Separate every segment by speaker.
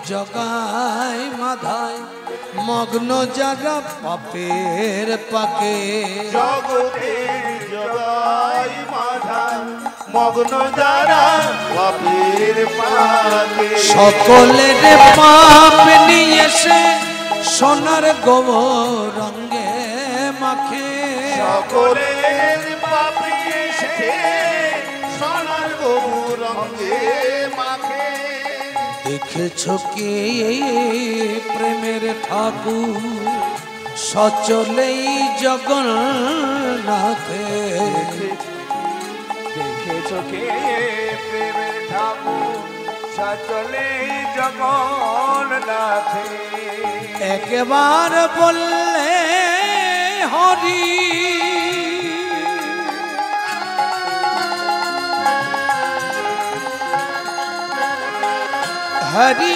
Speaker 1: জগায় মাধায় মগ্ন যারা পাপের পাকে
Speaker 2: জগতের জগায় মাধায় মগ্ন যারা পাপের পাকে
Speaker 1: সকলের পাপ নিয়ে সে সোনার গৌরঙ্গে মাখে
Speaker 2: সকলের পাপ নিয়ে সে সোনার গৌরঙ্গে মাখে
Speaker 1: দেখেছ কি প্রেমের ঠাকুর সচলেই জগন্নাথে
Speaker 2: দেখেছ কে প্রেমের ঠাকুর সচলেই জগন্নাথে
Speaker 1: একবার বললে হরি हरि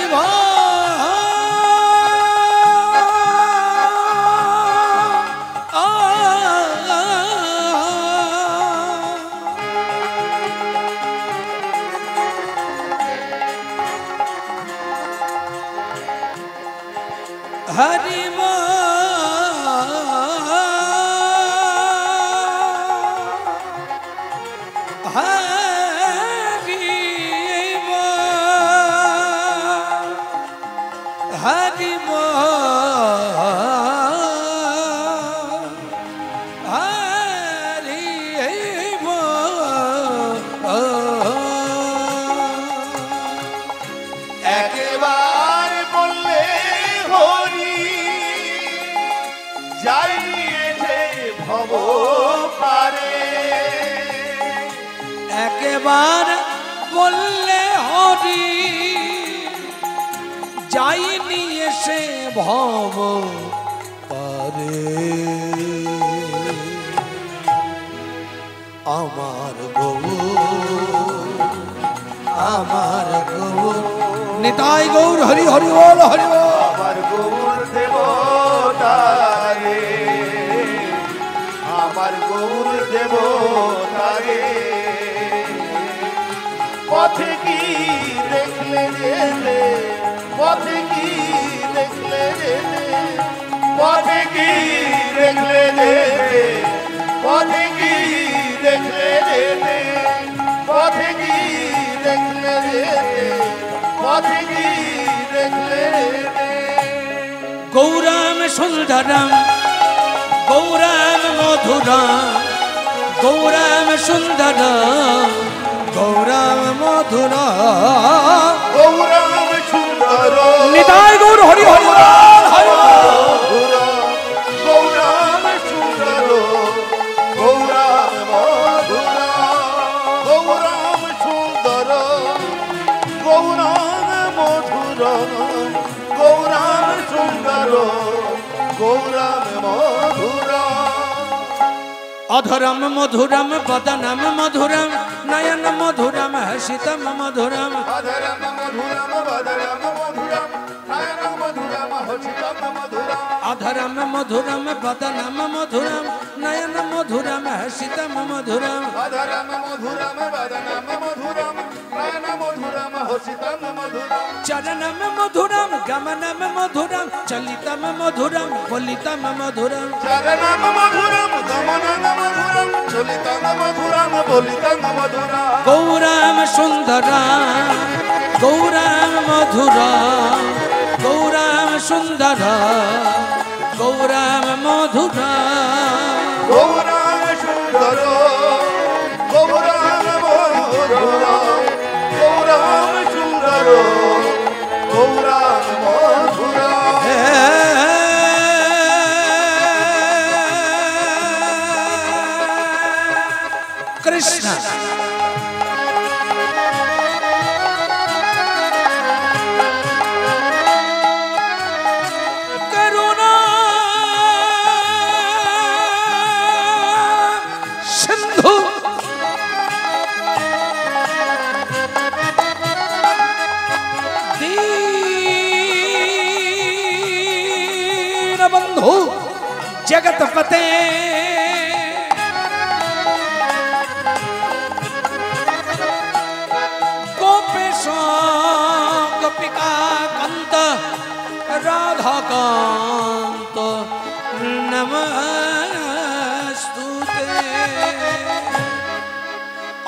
Speaker 1: हरि
Speaker 2: একবার বললে হরি যাইছে ভব পারে
Speaker 1: একবার বললে হরি যাই নিয়ে সে ভব পারে আমার গৌর নিতাই গৌর হরি হরি বল হরি বল
Speaker 2: আমার গৌর দেবতারে আমার গৌর দেবতারে পথে কি দেখলে গেলে পথে কি দেখলে গেলে পথে কি দেখলে গেলে পথে কি দেখলে গেলে পথে কি দেখলে গেলে পথে কি দেখলে
Speaker 1: গৌরাম সুন্দরম গৌরাম মধুরাম গৌরাম সুন্দরম গৌরাম মধুরাম
Speaker 2: গৌরাম সুন্দর
Speaker 1: নিতাই গৌর হরি হরি হরি
Speaker 2: গৌরাম সুন্দর গৌরাম মধুরা গৌরাম সুন্দর গৌরাম মধুর গৌরাম সুন্দর গৌরাম মধুরা
Speaker 1: अधरम मधुरम वदनम मधुरम नयन मधुरम हसितम मधुरम
Speaker 2: अधरम मधुरम वदनम मधुरम नयन मधुरम हसितम मधुरम
Speaker 1: अधरम मधुरम वदनम मधुरम नयन मधुरम हसितम मधुरम
Speaker 2: अधरम मधुरम वदनम मधुरम नयन मधुरम हसितम मधुरम
Speaker 1: चरणम मधुरम गमनम मधुरम चलितम मधुरम बोलितम मधुरम
Speaker 2: चरणम मधुरम गमनम मधुरम चलितम मधुरम बोलितम मधुरम
Speaker 1: गौराम सुंदरम गौराम मधुरम गौराम सुंदरम गौराम मधुरम
Speaker 2: गौराम सुंदर गौराम मधुर गौराम सुंदर गौराम मधुर
Speaker 1: कृष्ण करुणा सिंधु दीन बंधु जगतपते गोपिका कंत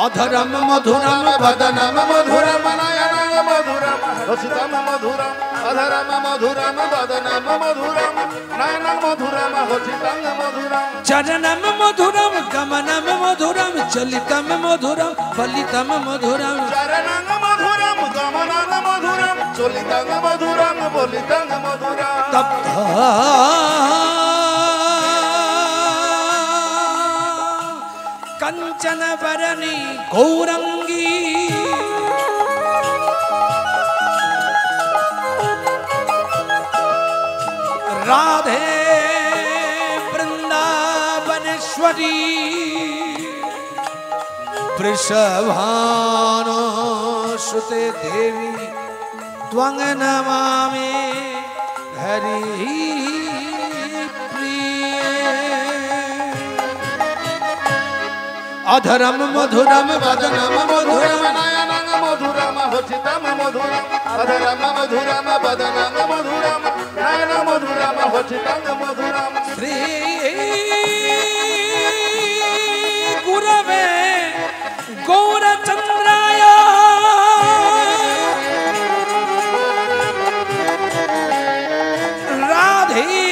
Speaker 1: अधरम मधुरम वदनम मधुरम
Speaker 2: नयनम मधुरम हसितम मधुरम अधरम मधुरम वदनम मधुरम नयनम मधुरम हसितम मधुरम
Speaker 1: चरणम मधुरम गमनम मधुरम चलितम मधुरम फलितम मधुरम
Speaker 2: चरणम मधुरम गमनम मधुरम चलितम मधुरम फलितम मधुरम
Speaker 1: तप्त कंचन वरनी गौरंगी राधे वृंदावनेश्वरी वृषभानो श्रुते देवी त्वं नमामि हरि अधरम मधुरम वदनम मधुरम
Speaker 2: नयनम मधुरम हसितम मधुरम अधरम मधुरम वदनम मधुरम नयनम मधुरम हसितम मधुरम
Speaker 1: श्री गुरवे गौरचंद्राय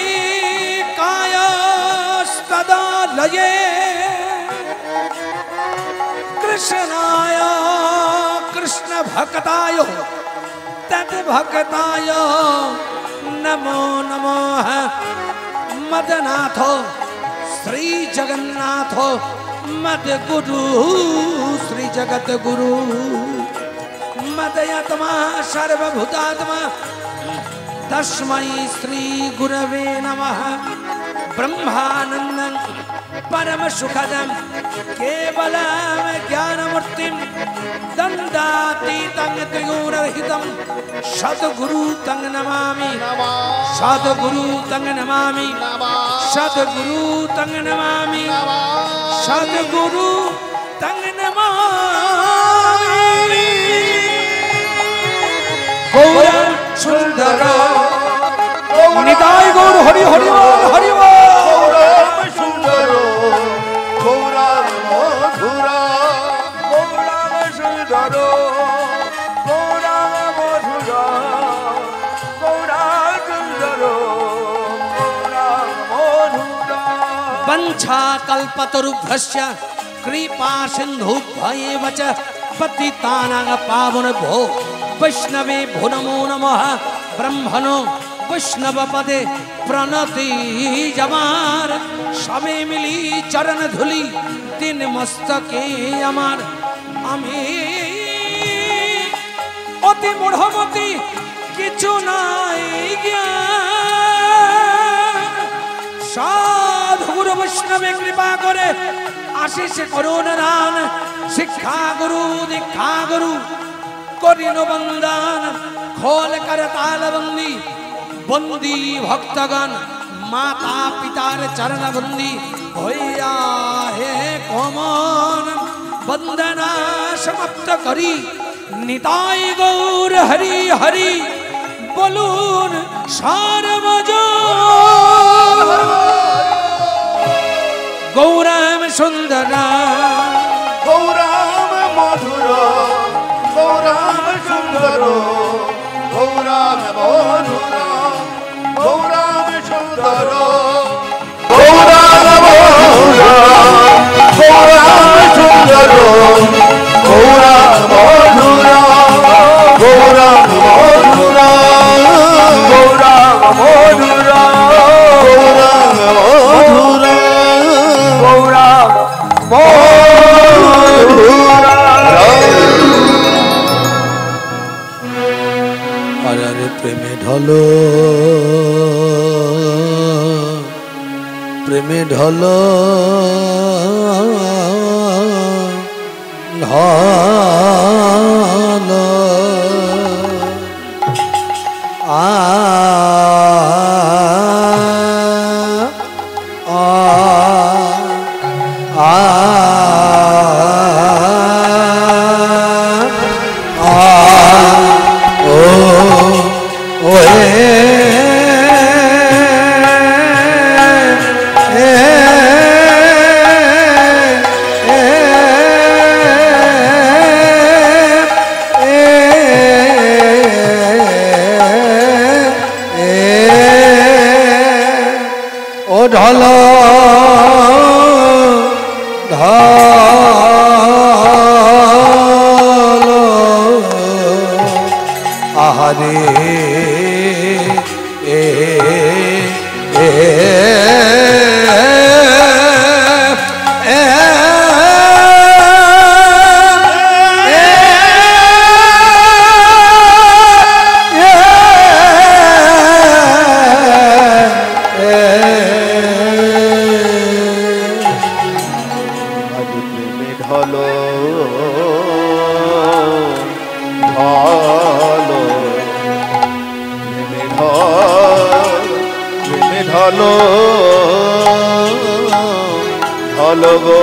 Speaker 1: राधिकाय सदा लये कृष्णाय कृष्ण भक्ताय तद्भक्ताय नमो नमः मदनाथ श्री जगन्नाथ मद गुरु श्री जगत गुरु मदयात्मा सर्वभूतात्मा तस्मै श्री गुरवे नमः ब्रह्मानंदं परम सुखदं केवलं ज्ञानमूर्तिं दंडातीतं त्रिगुणरहितं सद्गुरु तं नमामि सद्गुरु तं नमामि सद्गुरु तं नमामि सद्गुरु तं नमामि गौर सुंदर निताय गौर हरि हरि हरि
Speaker 2: गौरम सुंदर गौरम मधुरा गौरम सुंदर गौरम मधुरा गौरम सुंदर गौरम मधुरा
Speaker 1: वंशा कल्पतरुभ्यश्च कृपा सिन्धुभ्येव च पतितानां पावनेभ्यो वैष्णवे भो नमो नमः ब्रह्मणो वैष्णव पदे प्रणति जमार सबे मिली चरण धुली तीन मस्तके अमार आमी अति मूढ़मती किछु नाई ज्ञान साधु गुरु वैष्णवे कृपा करे आशीष करुण दान शिक्षा गुरु दीक्षा गुरु करिनो बंदन खोल कर ताल बंदी बंदी भक्तगण माता पितार चरण बंदी होया हे कोमन वंदना समाप्त करी निताय गौर हरि हरि बोलून सारवजो गौरम सुंदरा
Speaker 2: गौरम मधुरा गौरम सुंदर गौरम मधुरा गौरम सुंदर गौरम मधुरा गौरम सुंदर गौरम मधुरा गौरम मधुरा गौरम मधुरा गौरम मधुरा गौरम
Speaker 1: अरे प्रेमे ढलो प्रेमे ढलो ढलो आ ঢালো ঢালো আহারে
Speaker 2: ঢলো ঢলো গো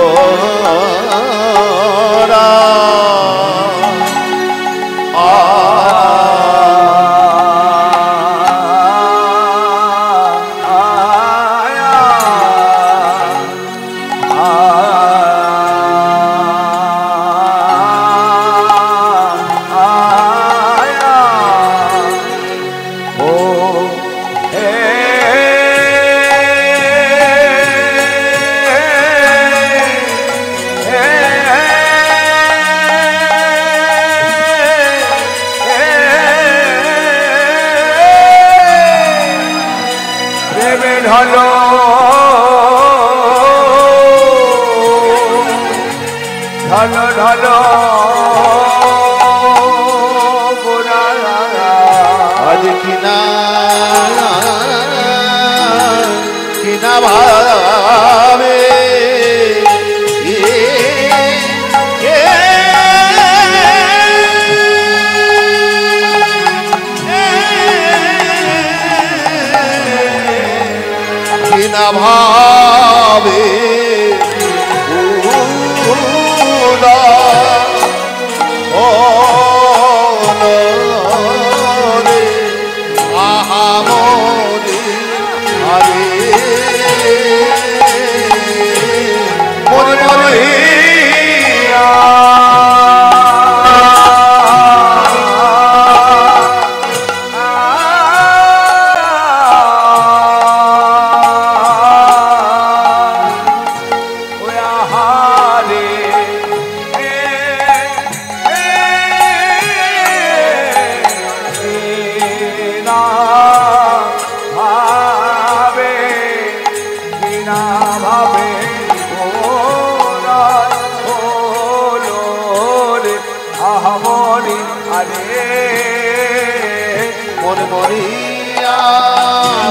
Speaker 1: ঢালো ঢালো ঢালো
Speaker 2: আজ কিনা কিনা ভাবে কিনা ভাবে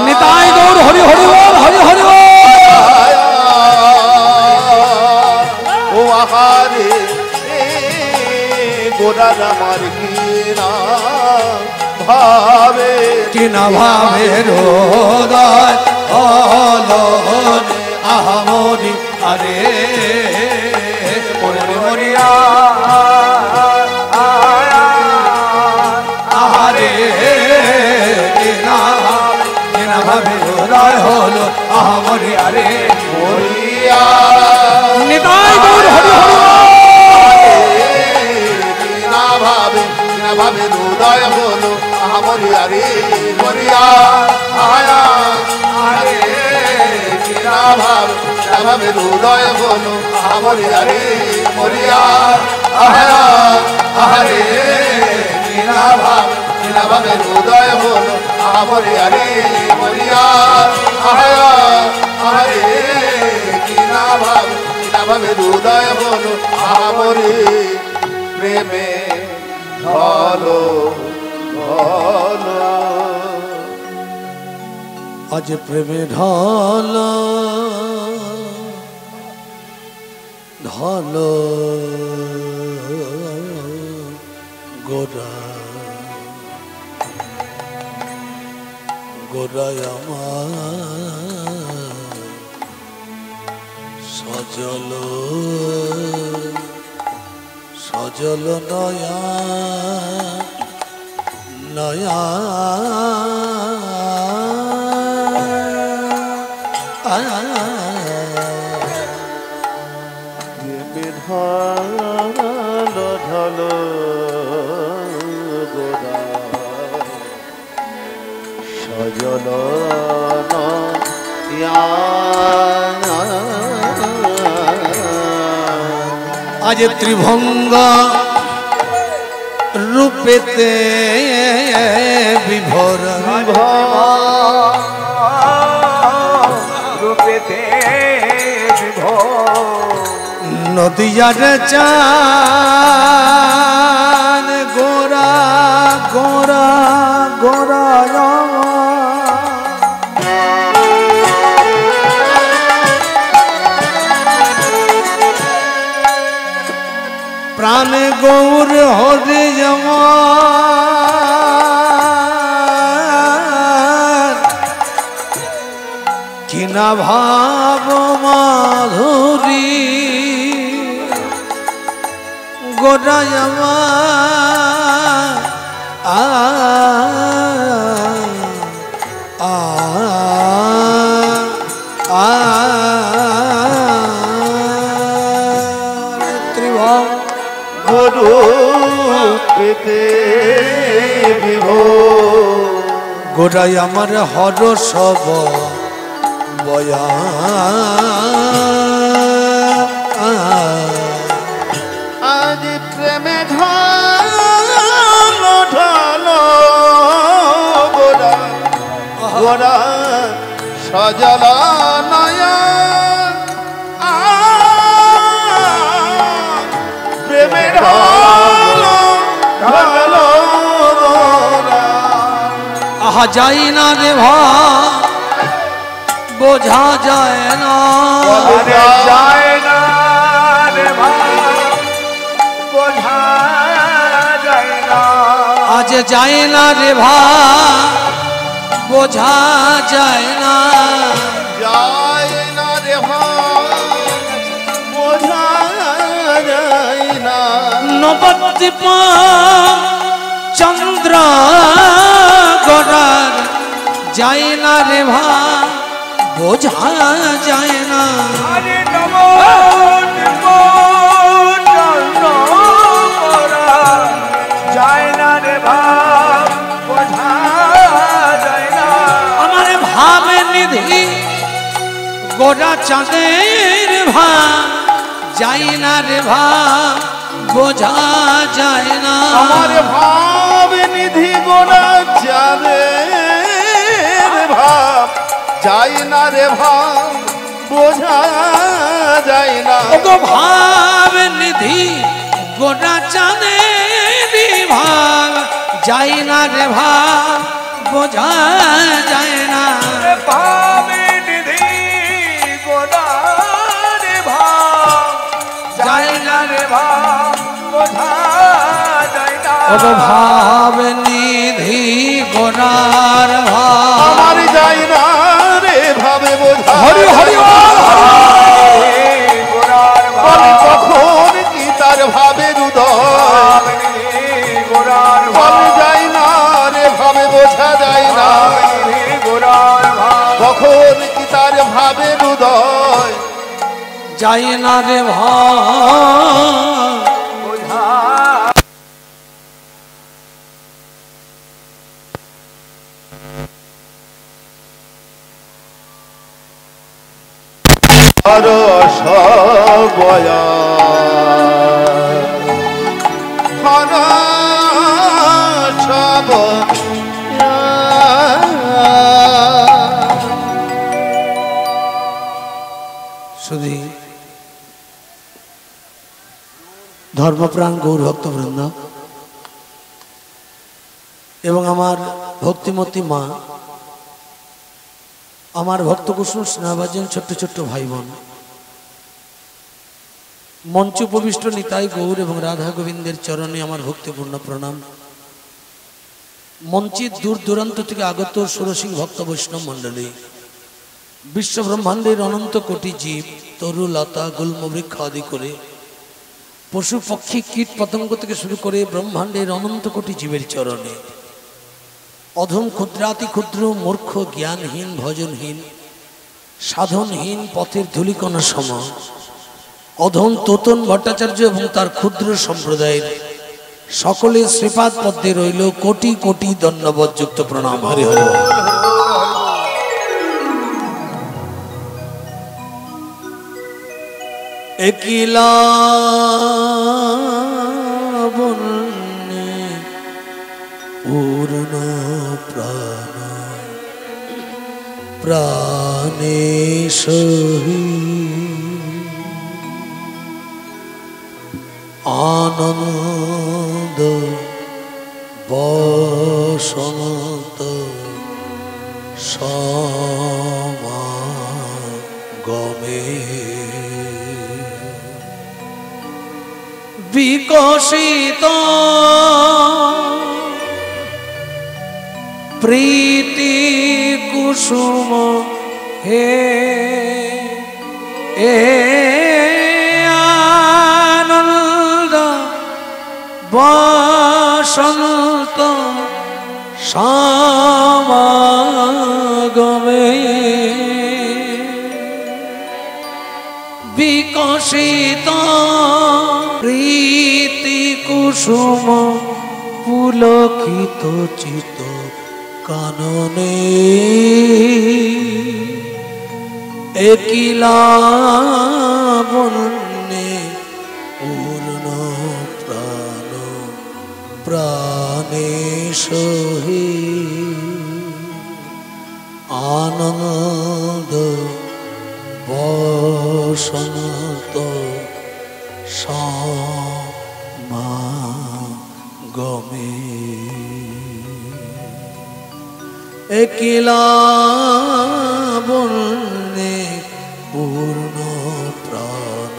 Speaker 1: নিতাই গৌর হরি হরি বল হরি হরি বল
Speaker 2: ও আহারে গোরার আমার কিনা ভাবে
Speaker 1: হৃদয় হলো আহামরি আরে মরে মরিয়া আহারে কিনা ভাবে হৃদয় হলো আহামরি আরে
Speaker 2: মরিয়া
Speaker 1: নিতাই গৌর হরি হরি
Speaker 2: কিনা ভাবে হৃদয় হলো আহামরি আরে মরিয়া আয়া আরে কিনা ভাবে হৃদয় হলো আহামরি আরে মরিয়া আয়া আরে কিনা ভাবে হৃদয় হলো আহামরি আরে মরিয়া আয়া আরে কিনা ভাবে হৃদয় হলো আহামরি প্রেমে ঢলো ঢলো
Speaker 1: আজ প্রেমে ঢলো ঢলো গোরা গোরায় আমার সজল সজল নয়া নয়া
Speaker 2: ঢলো ঢলো গোরা সজল নয়া
Speaker 1: আজ ত্রিভঙ্গ রূপেতে বিভোর
Speaker 2: রূপেতে বিভোর
Speaker 1: নদিয়ার চান গোরা গোরা গোরা প্রাণ গৌর হরে আমার কিনা ভাব মাধুরী গোড়ায় আমার
Speaker 2: রূপেতে বিভোর
Speaker 1: গোড়ায় আমার হর সব বয়া
Speaker 2: আজ প্রেমে ঢালো ঢালো গোরা গোরা সজলা নয়ন প্রেমে ঢালো ঢালো গোরা
Speaker 1: আহা যাই না রে ভাই বোঝা যায় না
Speaker 2: যায় না রে ভাই বোঝা যায় না
Speaker 1: আজ যাই না রে ভাই বোঝা যায় না
Speaker 2: যায় না রে ভাই বোঝা যায় না
Speaker 1: নবদ্বীপ চন্দ্র গড়ার যাই না রে ভাই বোঝা যায় না
Speaker 2: আরে নবদ্বীপ চন্দ্র গড়ার যায় না রে ভাই বোঝা যায় না
Speaker 1: আমার ভাবে নিধি গোড়া চাঁদের ভাই যাই না রে ভাই বোঝা যায় না
Speaker 2: আমার ভাব নিধি গোড়া চাঁদের ভাব যাই না রে ভাব বোঝা যায় না
Speaker 1: ওগো ভাব নিধি গোড়া চাঁদের ভাব যাই না রে ভাব বোঝা যায় না
Speaker 2: ভাব নিধি গোড়া রে ভাব যাই না রে ভাব বোঝা যায় না
Speaker 1: ওগো ভাব নিধি গোড়ার ভাব
Speaker 2: আমার যাই না রে ভাবে বোঝা
Speaker 1: হরি হরি
Speaker 2: বলে কখন কি তার ভাবে হৃদয় বলে যাই না রে ভাবে বোঝা যায় না কখন কি তার ভাবে হৃদয়
Speaker 1: যাই না রে ভাই
Speaker 2: হরস বয়া হরস বয়া
Speaker 1: শুধু ধর্মপ্রাণ গৌর ভক্তবৃন্দ এবং আমার ভক্তিমতী মা, আমার ভক্তকুসুম স্নেহভাজন ছোট্ট ছোট্ট ভাই বোন, মঞ্চ উপবিষ্ট নিতাই গৌর এবং রাধা গোবিন্দের চরণে আমার ভক্তিপূর্ণ প্রণাম। মঞ্চের দূর দূরান্ত থেকে আগত ষোড়শী ভক্ত বৈষ্ণব মণ্ডলী, বিশ্ব ব্রহ্মাণ্ডের অনন্ত কোটি জীব, তরু লতা গুল্ম বৃক্ষ আদি করে পশু পক্ষী কীট পতঙ্গ থেকে শুরু করে ব্রহ্মাণ্ডের অনন্ত কোটি জীবের চরণে অধম ক্ষুদ্রাতি ক্ষুদ্র মূর্খ জ্ঞানহীন ভজনহীন সাধনহীন পথের ধূলিকণা সম অধম তোতন ভট্টাচার্য এবং তার ক্ষুদ্র সম্প্রদায়ের সকলের শ্রীপাদ পদ্মে রইল কোটি কোটি ধন্যবাদযুক্ত প্রণাম। হরি হরি। একলা বন্যে পূর্ণ প্রাণ প্রাণে সহি আনন্দ বসন্ত সমাগমে বিকশিত প্রীতি কুসুম হে আনন্দ বসন্ত সমাগমে বিকশিত প্রীতি কুসুম পুলকিত চিত কাননে একলা বন্যে পূর্ণ প্রাণ প্রাণে সহি আনন্দ বসন্ত সমাগমে একলা বন্যে পূর্ণ প্রাণ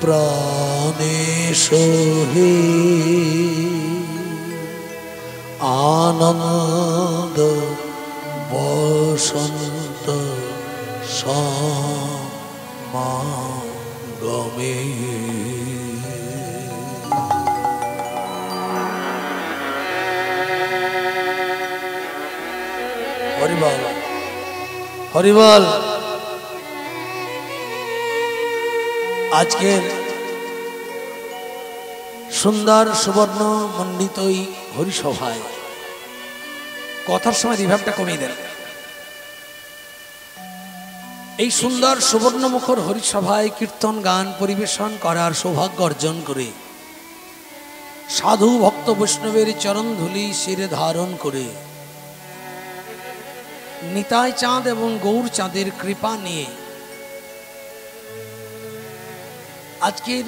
Speaker 1: প্রাণে সহি আনন্দ বসন্ত সমাগমে হরিবল হরিবল। আজকের সুন্দর সুবর্ণ মণ্ডিত এই হরিসভায় কথার সময় রিভাবটা কমিয়ে দেন। এই সুন্দর সুবর্ণ মুখর হরিসভায় কীর্তন গান পরিবেশন করার সৌভাগ্য অর্জন করে সাধু ভক্ত বৈষ্ণবের চরণ ধুলি শিরে ধারণ করে নিতাই চাঁদ এবং গৌর চাঁদের কৃপা নিয়ে আজকের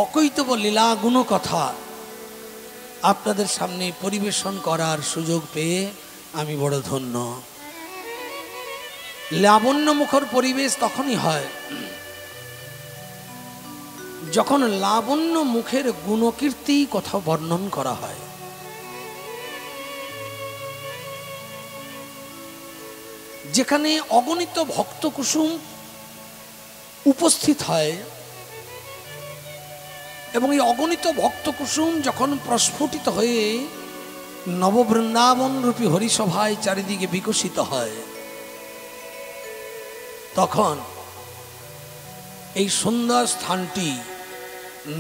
Speaker 1: অকৈতব লীলা গুণ কথা আপনাদের সামনে পরিবেশন করার সুযোগ পেয়ে আমি বড় ধন্য। লাবণ্য মুখর পরিবেশ তখনই হয় যখন লাবণ্য মুখের গুণকীর্তি কথা বর্ণন করা হয়। যেখানে অগণিত ভক্ত কুসুম উপস্থিত হয় এবং এই অগণিত ভক্ত কুসুম যখন প্রস্ফুটিত হয়ে নববৃন্দাবন রূপী হরিসভায় চারিদিকে বিকশিত হয়, তখন এই সুন্দর স্থানটি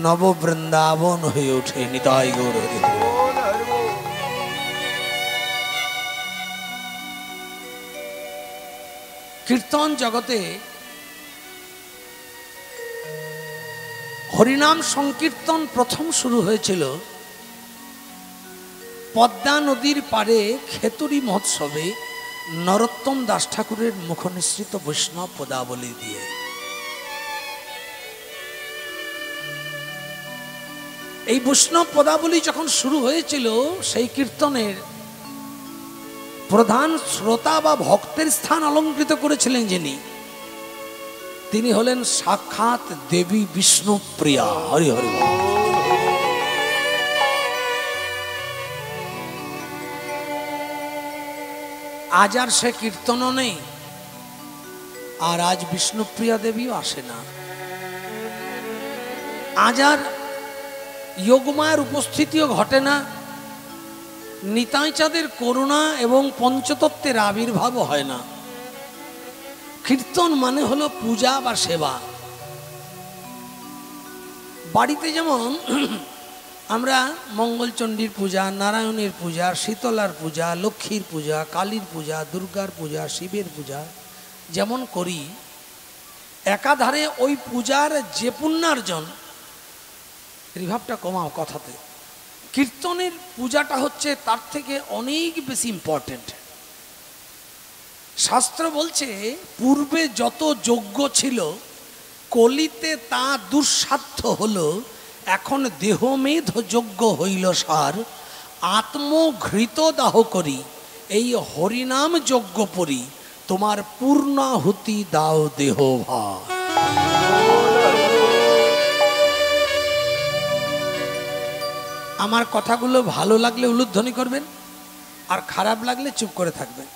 Speaker 1: নববৃন্দাবন হয়ে ওঠে। নিতাই গৌর হরি। কীর্তন জগতে হরিনাম সংকীর্তন প্রথম শুরু হয়েছিল পদ্মা নদীর পারে খেতুরি মহোৎসবে নরোত্তম দাস ঠাকুরের মুখনিসৃত বৈষ্ণব পদাবলী দিয়ে। এই বৈষ্ণব পদাবলী যখন শুরু হয়েছিল, সেই কীর্তনের প্রধান শ্রোতা বা ভক্তের স্থান অলঙ্কৃত করেছিলেন যিনি, তিনি হলেন সাক্ষাৎ দেবী বিষ্ণুপ্রিয়া। হরি হরি। আজ আর সে কীর্তনও নেই, আর আজ বিষ্ণুপ্রিয়া দেবীও আসে না। আজ আর যোগমায়ের উপস্থিতিও ঘটে না, নিতাই চাঁদের করুণা এবং পঞ্চতত্ত্বের আবির্ভাবও হয় না। কীর্তন মানে হলো পূজা বা সেবা। বাড়িতে যেমন আমরা মঙ্গলচণ্ডীর পূজা, নারায়ণের পূজা, শীতলার পূজা, লক্ষ্মীর পূজা, কালীর পূজা, দুর্গার পূজা, শিবের পূজা যেমন করি, একাধারে ওই পূজার যে পুণ্যার্জন, রিভাবটা কমাও কথাতে, কীর্তনের পূজাটা হচ্ছে তার থেকে অনেক বেশি ইম্পর্টেন্ট। শাস্ত্র বলছে পূর্বে যত যজ্ঞ ছিল কলিতে তা দুঃসাধ্য হলো, এখন দেহমেধ যজ্ঞ হইল সার, আত্মঘৃত দাহ করি এই হরিনাম যজ্ঞ পরি, তোমার পূর্ণাহুতি দাও দেহ ভার। আমার কথাগুলো ভালো লাগলে উলুধ্বনি করবেন, আর খারাপ লাগলে চুপ করে থাকবেন।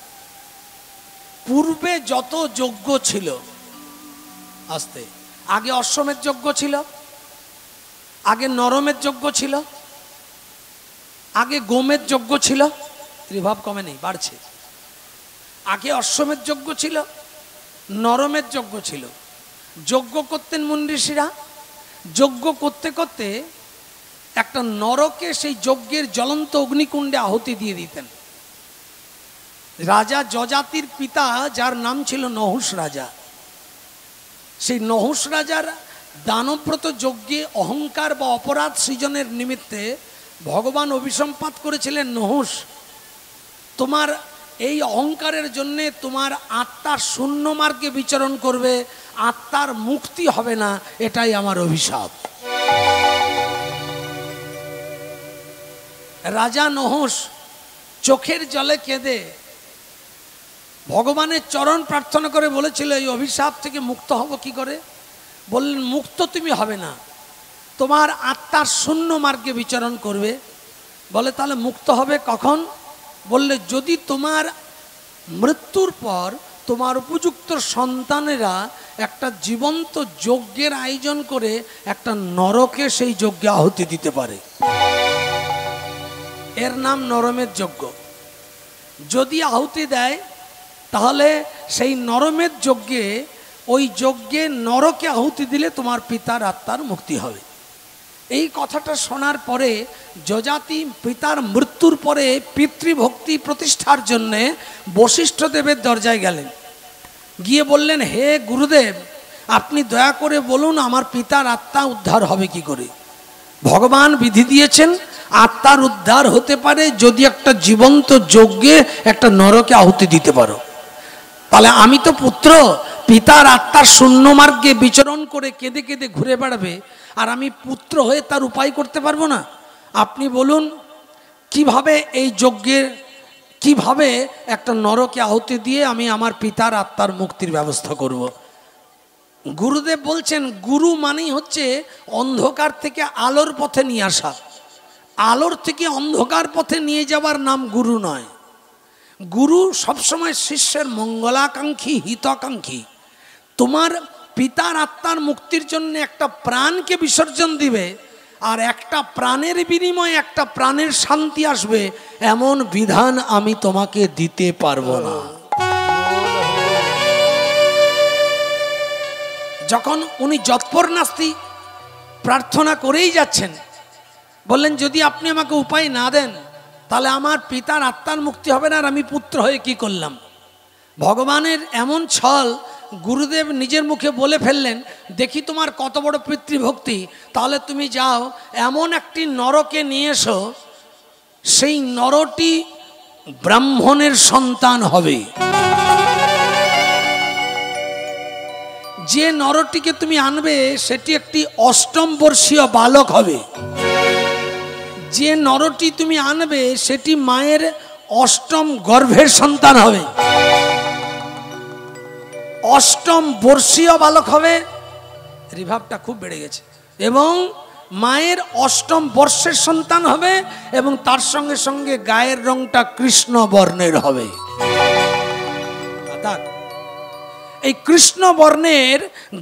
Speaker 1: পূর্বে যত যজ্ঞ ছিল, আস্তে, আগে অশ্বমেধ যজ্ঞ ছিল, আগে নরমেধ যজ্ঞ ছিল, আগে গোমেধ যজ্ঞ ছিল, ত্রিভাব কমে নেই, বাড়ছে। আগে অশ্বমেধ যজ্ঞ ছিল, নরমেধ যজ্ঞ ছিল। যজ্ঞ করতেন মুনি ঋষিরা, যজ্ঞ করতে করতে একটা নরকে সেই যজ্ঞের জ্বলন্ত অগ্নিকুণ্ডে আহুতি দিয়ে দিতেন। রাজা যজাতির পিতা, যার নাম ছিল নহুষ রাজা, সেই নহুষ রাজার দানব্রত যজ্ঞে অহংকার বা অপরাধ সৃজনের নিমিত্তে ভগবান অভিসম্পাত করেছিলেন, নহুষ তোমার এই অহংকারের জন্যে তোমার আত্মার শূন্য মার্গে বিচরণ করবে, আত্মার মুক্তি হবে না, এটাই আমার অভিশাপ। রাজা নহুষ চোখের জলে কেঁদে ভগবানের চরণ প্রার্থনা করে বলেছিল, এই অভিশাপ থেকে মুক্ত হব কি করে? বললেন, মুক্ত তুমি হবে না, তোমার আত্মার শূন্য মার্গে বিচরণ করবে। বলে, তাহলে মুক্ত হবে কখন? বললে, যদি তোমার মৃত্যুর পর তোমার উপযুক্ত সন্তানেরা একটা জীবন্ত যজ্ঞের আয়োজন করে একটা নরকে সেই যজ্ঞে আহুতি দিতে পারে। এর নাম নরমেধ যজ্ঞ। যদি আহুতি দেয় তাহলে সেই নরমেধ যজ্ঞে, ওই যজ্ঞে নরকে আহুতি দিলে তোমার পিতার আত্মার মুক্তি হবে। এই কথাটা শোনার পরে যজাতি পিতার মৃত্যুর পরে পিতৃভক্তি প্রতিষ্ঠার জন্যে বশিষ্ঠ দেবের দরজায় গেলেন। গিয়ে বললেন, হে গুরুদেব, আপনি দয়া করে বলুন আমার পিতার আত্মা উদ্ধার হবে কি করে? ভগবান বিধি দিয়েছেন আত্মার উদ্ধার হতে পারে যদি একটা জীবন্ত যজ্ঞে একটা নরকে আহুতি দিতে পারো। তাহলে আমি তো পুত্র, পিতার আত্মার শূন্য মার্গে বিচরণ করে কেঁদে কেঁদে ঘুরে বেড়াবে, আর আমি পুত্র হয়ে তার উপায় করতে পারবো না? আপনি বলুন কিভাবে এই যজ্ঞের, কিভাবে একটা নরকে আহুতি দিয়ে আমি আমার পিতার আত্মার মুক্তির ব্যবস্থা করব? গুরুদেব বলছেন, গুরু মানেই হচ্ছে অন্ধকার থেকে আলোর পথে নিয়ে আসা। আলোর থেকে অন্ধকার পথে নিয়ে যাবার নাম গুরু নয়। গুরু সবসময় শিষ্যের মঙ্গলাকাঙ্ক্ষী, হিতাকাঙ্ক্ষী। তোমার পিতার আত্মার মুক্তির জন্য একটা প্রাণকে বিসর্জন দিবে, আর একটা প্রাণের বিনিময়ে একটা প্রাণের শান্তি আসবে, এমন বিধান আমি তোমাকে দিতে পারবো না। যখন উনি যৎপর নাস্তি প্রার্থনা করেই যাচ্ছেন, বললেন, যদি আপনি আমাকে উপায় না দেন তাহলে আমার পিতার আত্মার মুক্তি হবে না, আর আমি পুত্র হয়ে কি করলাম? ভগবানের এমন ছল, গুরুদেব নিজের মুখে বলে ফেললেন, দেখি তোমার কত বড় পিতৃভক্তি, তাহলে তুমি যাও এমন একটি নরকে নিয়ে এসো, সেই নরটি ব্রাহ্মণের সন্তান হবে। যে নরটিকে তুমি আনবে সেটি একটি অষ্টম বর্ষীয় বালক হবে। যে নরটি তুমি আনবে সেটি মায়ের অষ্টম গর্ভের সন্তান হবে। অষ্টম বর্ষীয় বালক হবে, রিভাবটা খুব বেড়ে গেছে, এবং মায়ের অষ্টম বর্ষের সন্তান হবে, এবং তার সঙ্গে সঙ্গে গায়ের রংটা কৃষ্ণ বর্ণের হবে। এই কৃষ্ণ বর্ণের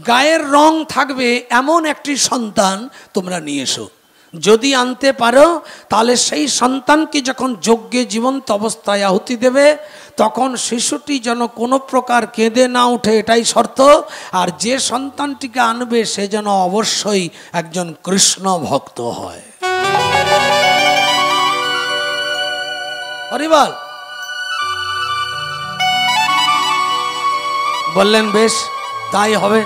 Speaker 1: গায়ের রং থাকবে এমন একটি সন্তান তোমরা নিয়ে এসো। যদি আনতে পারো তাহলে সেই সন্তানকে যখন যজ্ঞে জীবন্ত অবস্থায় আহুতি দেবে, তখন শিশুটি যেন কোনো প্রকার কেঁদে না ওঠে, এটাই শর্ত। আর যে সন্তানটিকে আনবে সে যেন অবশ্যই একজন কৃষ্ণ ভক্ত হয়। হরি বল। বললেন, বেশ তাই হবে।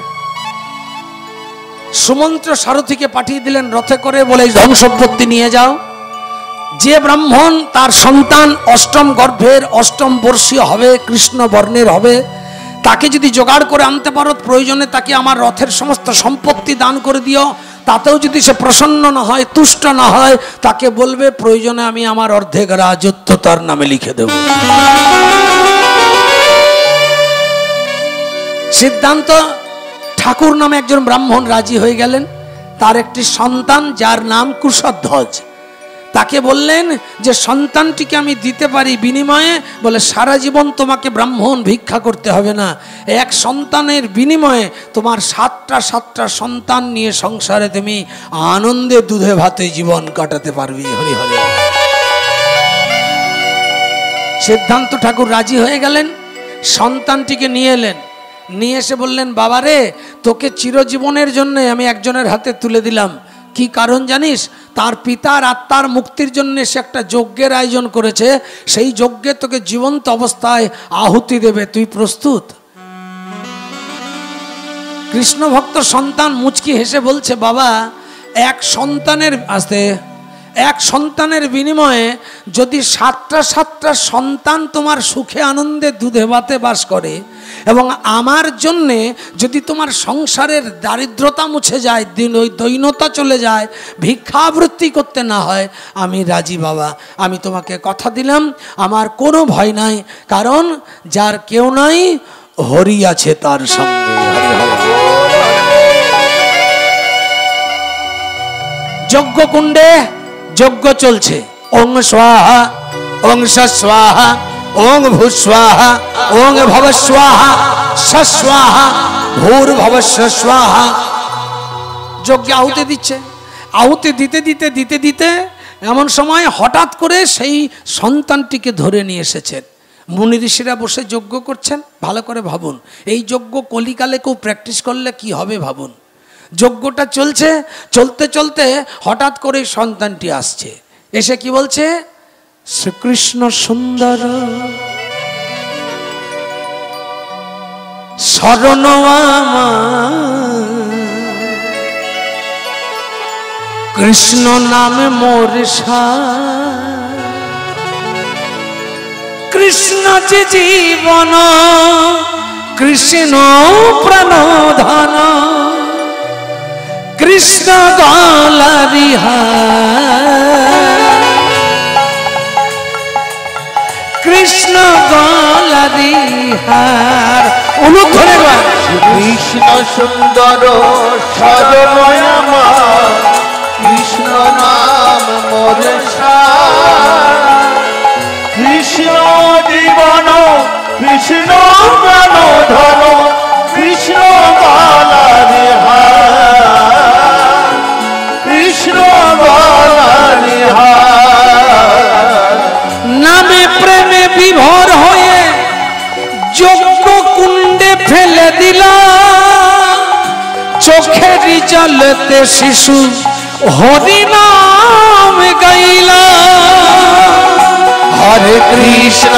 Speaker 1: সুমন্ত্র সারথীকে পাঠিয়ে দিলেন রথে করে, বলে ধন সম্পত্তি নিয়ে যাও। যে ব্রাহ্মণ তার সন্তান অষ্টম গর্ভের অষ্টম বর্ষীয় হবে, কৃষ্ণ বর্ণের হবে, তাকে যদি জোগাড় করে আনতে পারো, প্রয়োজনে তাকে আমার রথের সমস্ত সম্পত্তি দান করে দিও। তাতেও যদি সে প্রসন্ন না হয়, তুষ্ট না হয়, তাকে বলবে প্রয়োজনে আমি আমার অর্ধেক রাজত্ব তার নামে লিখে দেব। সিদ্ধান্ত ঠাকুর নামে একজন ব্রাহ্মণ রাজি হয়ে গেলেন। তার একটি সন্তান যার নাম কুশধ্বজ। তাকে বললেন যে সন্তানটিকে আমি দিতে পারি, বিনিময়ে বলে সারা জীবন তোমাকে ব্রাহ্মণ ভিক্ষা করতে হবে না, এক সন্তানের বিনিময়ে তোমার সাতটা সন্তান নিয়ে সংসারে তুমি আনন্দে দুধে ভাতে জীবন কাটাতে পারবি। হরি হরি। সিদ্ধান্ত ঠাকুর রাজি হয়ে গেলেন, সন্তানটিকে নিয়ে এলেন। নিয়ে এসে বললেন, বাবা রে, তোকে চিরজীবনের জন্য আমি একজনের হাতে তুলে দিলাম। কি কারণ জানিস? তার পিতার আত্মার মুক্তির জন্য সে একটা যজ্ঞের আয়োজন করেছে, সেই যজ্ঞে তোকে জীবন্ত অবস্থায় আহুতি দেবে, তুই প্রস্তুত? কৃষ্ণ ভক্ত সন্তান মুচকি হেসে বলছে, বাবা, এক সন্তানের বিনিময়ে যদি সাতটা সন্তান তোমার সুখে আনন্দে দুধে ভাতে বাস করে, এবং আমার জন্যে যদি তোমার সংসারের দারিদ্রতা মুছে যায়, দৈন্যতা চলে যায়, ভিক্ষাবৃত্তি করতে না হয়, আমি রাজি বাবা। আমি তোমাকে কথা দিলাম, আমার কোনো ভয় নাই, কারণ যার কেউ নাই হরি আছে তার সঙ্গে। যজ্ঞকুণ্ডে যজ্ঞ চলছে। ওং স্বাহা, ওং স্বাহা, ওং ভূস্বাহা, ওং ভবস্বাহা, স্বাহা, ভূর্ভবস্ব স্বাহা। যজ্ঞে আহুতি দিচ্ছে। আহুতি দিতে দিতে এমন সময় হঠাৎ করে সেই সন্তানটিকে ধরে নিয়ে এসেছেন। মুনি ঋষিরা বসে যজ্ঞ করছেন। ভালো করে ভাবুন, এই যজ্ঞ কলিকালে কেউ প্র্যাকটিস করলে কি হবে ভাবুন। যজ্ঞটা চলছে, চলতে চলতে হঠাৎ করে সন্তানটি আসছে। এসে কি বলছে? শ্রীকৃষ্ণ সুন্দর শরণ কৃষ্ণ নামে মোর কৃষ্ণ যে জীবন, কৃষ্ণ প্রাণধন, কৃষ্ণ গলারিহার, কৃষ্ণ গলারিহার। অনুধরে
Speaker 2: কৃষ্ণ সুন্দর সরণ আমার, কৃষ্ণ নাম মোর কৃষ্ণ জীবন, কৃষ্ণ প্রাণধন, কৃষ্ণ গলারিহার, কৃষ্ণ গলারিহার।
Speaker 1: নামে প্রেমে বিভোর হয়ে যজ্ঞ কুণ্ডে ফেলে দিল, চোখের জলতে শিশু হরি নাম গাইল। হরে কৃষ্ণ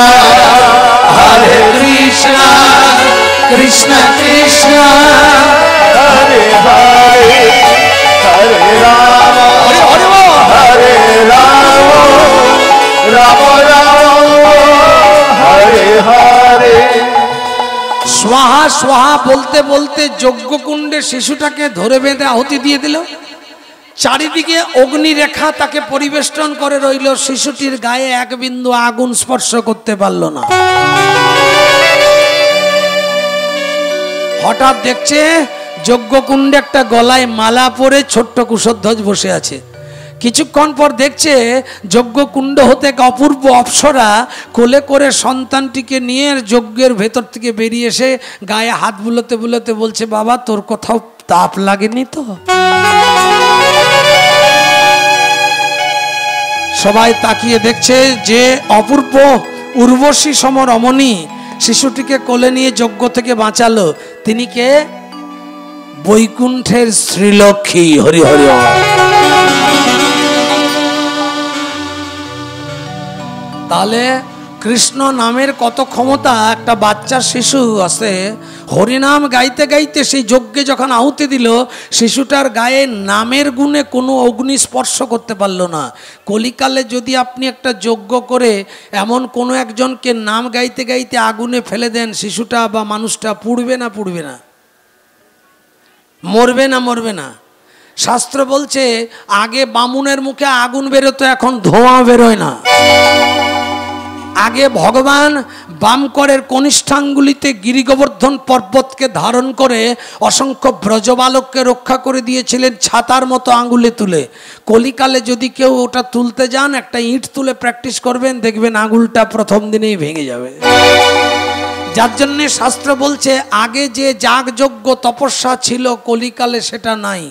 Speaker 1: হরে কৃষ্ণ, কৃষ্ণ কৃষ্ণ
Speaker 2: হরে হরে, হরে রাম হরে রাম, রাম রাম হরে হরে।
Speaker 1: স্বাহা স্বাহা বলতে বলতে যজ্ঞকুণ্ডে শিশুটাকে ধরে বেঁধে আহুতি দিয়ে দিল। চারিদিকে অগ্নিরেখা তাকে পরিবেষ্টন করে রইল। শিশুটির গায়ে এক বিন্দু আগুন স্পর্শ করতে পারল না। হঠাৎ দেখছে যজ্ঞকুণ্ডে একটা গলায় মালা পরে ছোট্ট কুশধ্বজ বসে আছে। কিছুক্ষণ পর দেখছে যজ্ঞকুণ্ড হতে এক অপূর্ব অপ্সরা কোলে করে সন্তানটিকে নিয়ে যজ্ঞের ভেতর থেকে বেরিয়ে এসে গায়ে হাত বুলোতে বুলোতে বলছে, বাবা তোর কোথাও তাপ লাগেনি তো? সবাই তাকিয়ে দেখছে যে অপূর্ব উর্বশী সম রমণী শিশুটিকে কোলে নিয়ে যজ্ঞ থেকে বাঁচালো, তিনি কে? বৈকুণ্ঠের শ্রীলক্ষ্মী। হরি হরি। তাহলে কৃষ্ণ নামের কত ক্ষমতা! একটা বাচ্চা শিশু আছে, হরিনাম গাইতে গাইতে সেই যজ্ঞে যখন আহুতি দিল, শিশুটার গায়ে নামের গুণে কোনো অগ্নি স্পর্শ করতে পারলো না। কলিকালে যদি আপনি একটা যজ্ঞ করে এমন কোনো একজনকে নাম গাইতে গাইতে আগুনে ফেলে দেন, শিশুটা বা মানুষটা পুড়বে না পুড়বে না? মরবে না মরবে না? শাস্ত্র বলছে আগে বামুনের মুখে আগুন বেরোতো, এখন ধোঁয়া বেরোয় না। আগে ভগবান বামকরের কনিষ্ঠাঙ্গুলিতে গিরিগোবর্ধন পর্বতকে ধারণ করে অসংখ্য ব্রজবালককে রক্ষা করে দিয়েছিলেন ছাতার মতো আঙ্গুলে তুলে। কলিকালে যদি কেউ ওটা তুলতে যান, একটা ইট তুলে প্র্যাকটিস করবেন, দেখবেন আঙুলটা প্রথম দিনেই ভেঙে যাবে। যার জন্যে শাস্ত্র বলছে আগে যে যাগযজ্ঞ তপস্যা ছিল কলিকালে সেটা নাই।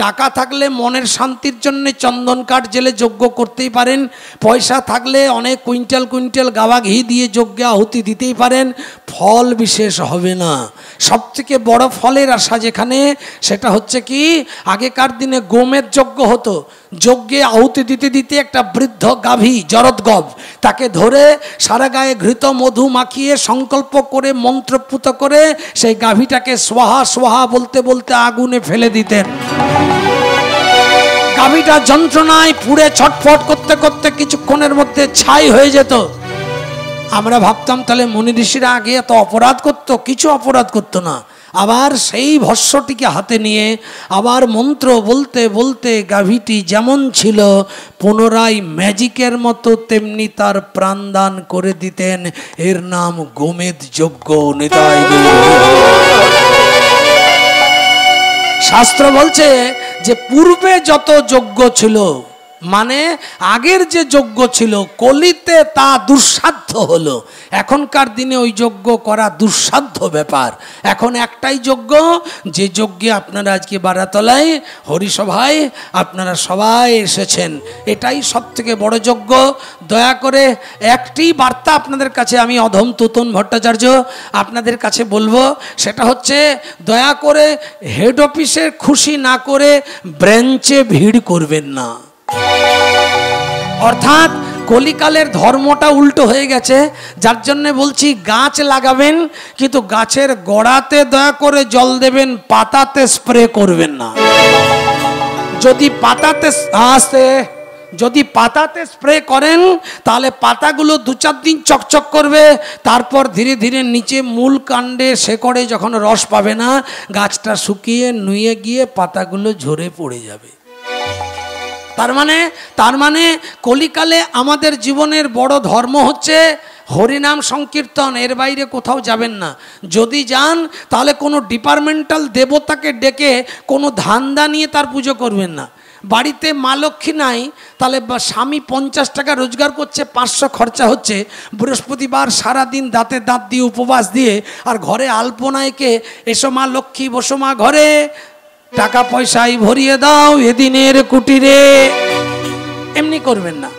Speaker 1: টাকা থাকলে মনের শান্তির জন্য চন্দন কাঠ জেলে যজ্ঞ করতেই পারেন, পয়সা থাকলে অনেক কুইন্টাল কুইন্টাল গাওয়া ঘি দিয়ে যজ্ঞে আহুতি দিতেই পারেন, ফল বিশেষ হবে না। সবথেকে বড় ফলের আশা যেখানে, সেটা হচ্ছে কি, আগেকার দিনে গোমের যজ্ঞ হতো। যজ্ঞে আহুতি দিতে দিতে একটা বৃদ্ধ গাভী জরৎগব, তাকে ধরে সারা গায়ে ঘৃত মধু মাখিয়ে সংকল্প করে মন্ত্রপুত করে সেই গাভীটাকে সোহা সোহা বলতে বলতে আগুনে ফেলে দিতেন। গাভীটা যন্ত্রণায় পুড়ে ছটফট করতে করতে কিছুক্ষণের মধ্যে ছাই হয়ে যেত। আমরা ভাবতাম তাহলে মুনি ঋষিরা আগে এত অপরাধ করত? কিছু অপরাধ করতো না। আবার সেই ভস্যটিকে হাতে নিয়ে আবার মন্ত্র বলতে বলতে গাভীটি যেমন ছিল পুনরায় ম্যাজিকের মতো তেমনি তার প্রাণদান করে দিতেন। এর নাম গোমেদ যজ্ঞ। নিতাই শাস্ত্র বলছে যে পূর্বে যত যজ্ঞ ছিল, মানে আগের যে যজ্ঞ ছিল, কলিতে তা দুঃসাধ্য হলো। এখনকার দিনে ওই যজ্ঞ করা দুঃসাধ্য ব্যাপার। এখন একটাই যজ্ঞ, যে যজ্ঞে আপনারা আজকে বারাতলায় হরিসভায় আপনারা সবাই এসেছেন, এটাই সব থেকে বড় যজ্ঞ। দয়া করে একটি বার্তা আপনাদের কাছে আমি অধম তুতন ভট্টাচার্য আপনাদের কাছে বলবো, সেটা হচ্ছে দয়া করে হেড অফিসে খুশি না করে ব্রাঞ্চে ভিড় করবেন না। অর্থাৎ কলিকালের ধর্মটা উল্টো হয়ে গেছে। যার জন্য বলছি গাছ লাগাবেন, কিন্তু গাছের গোড়াতে দয়া করে জল দেবেন, পাতাতে স্প্রে করবেন না। যদি পাতাতে স্প্রে করেন তাহলে পাতাগুলো 2-4 দিন চকচক করবে, তারপর ধীরে ধীরে নিচে মূল কাণ্ডে শেকড়ে যখন রস পাবে না, গাছটা শুকিয়ে নুয়ে গিয়ে পাতাগুলো ঝরে পড়ে যাবে। তার মানে কলিকালে আমাদের জীবনের বড় ধর্ম হচ্ছে হরিনাম সংকীর্তন। এর বাইরে কোথাও যাবেন না। যদি যান তাহলে কোনো ডিপার্টমেন্টাল দেবতাকে ডেকে কোনো ধান্দা নিয়ে তার পুজো করবেন না। বাড়িতে মা লক্ষ্মী নাই, তাহলে স্বামী 50 টাকা রোজগার করছে, 500 খরচা হচ্ছে, বৃহস্পতিবার সারাদিন দাঁতে দাঁত দিয়ে উপবাস দিয়ে আর ঘরে আলপনায়কে এসো মা লক্ষ্মী বসো মা ঘরে, টাকা পয়সাই ভরিয়ে দাও এদিনের কুটিরে, এমনি করবেন না।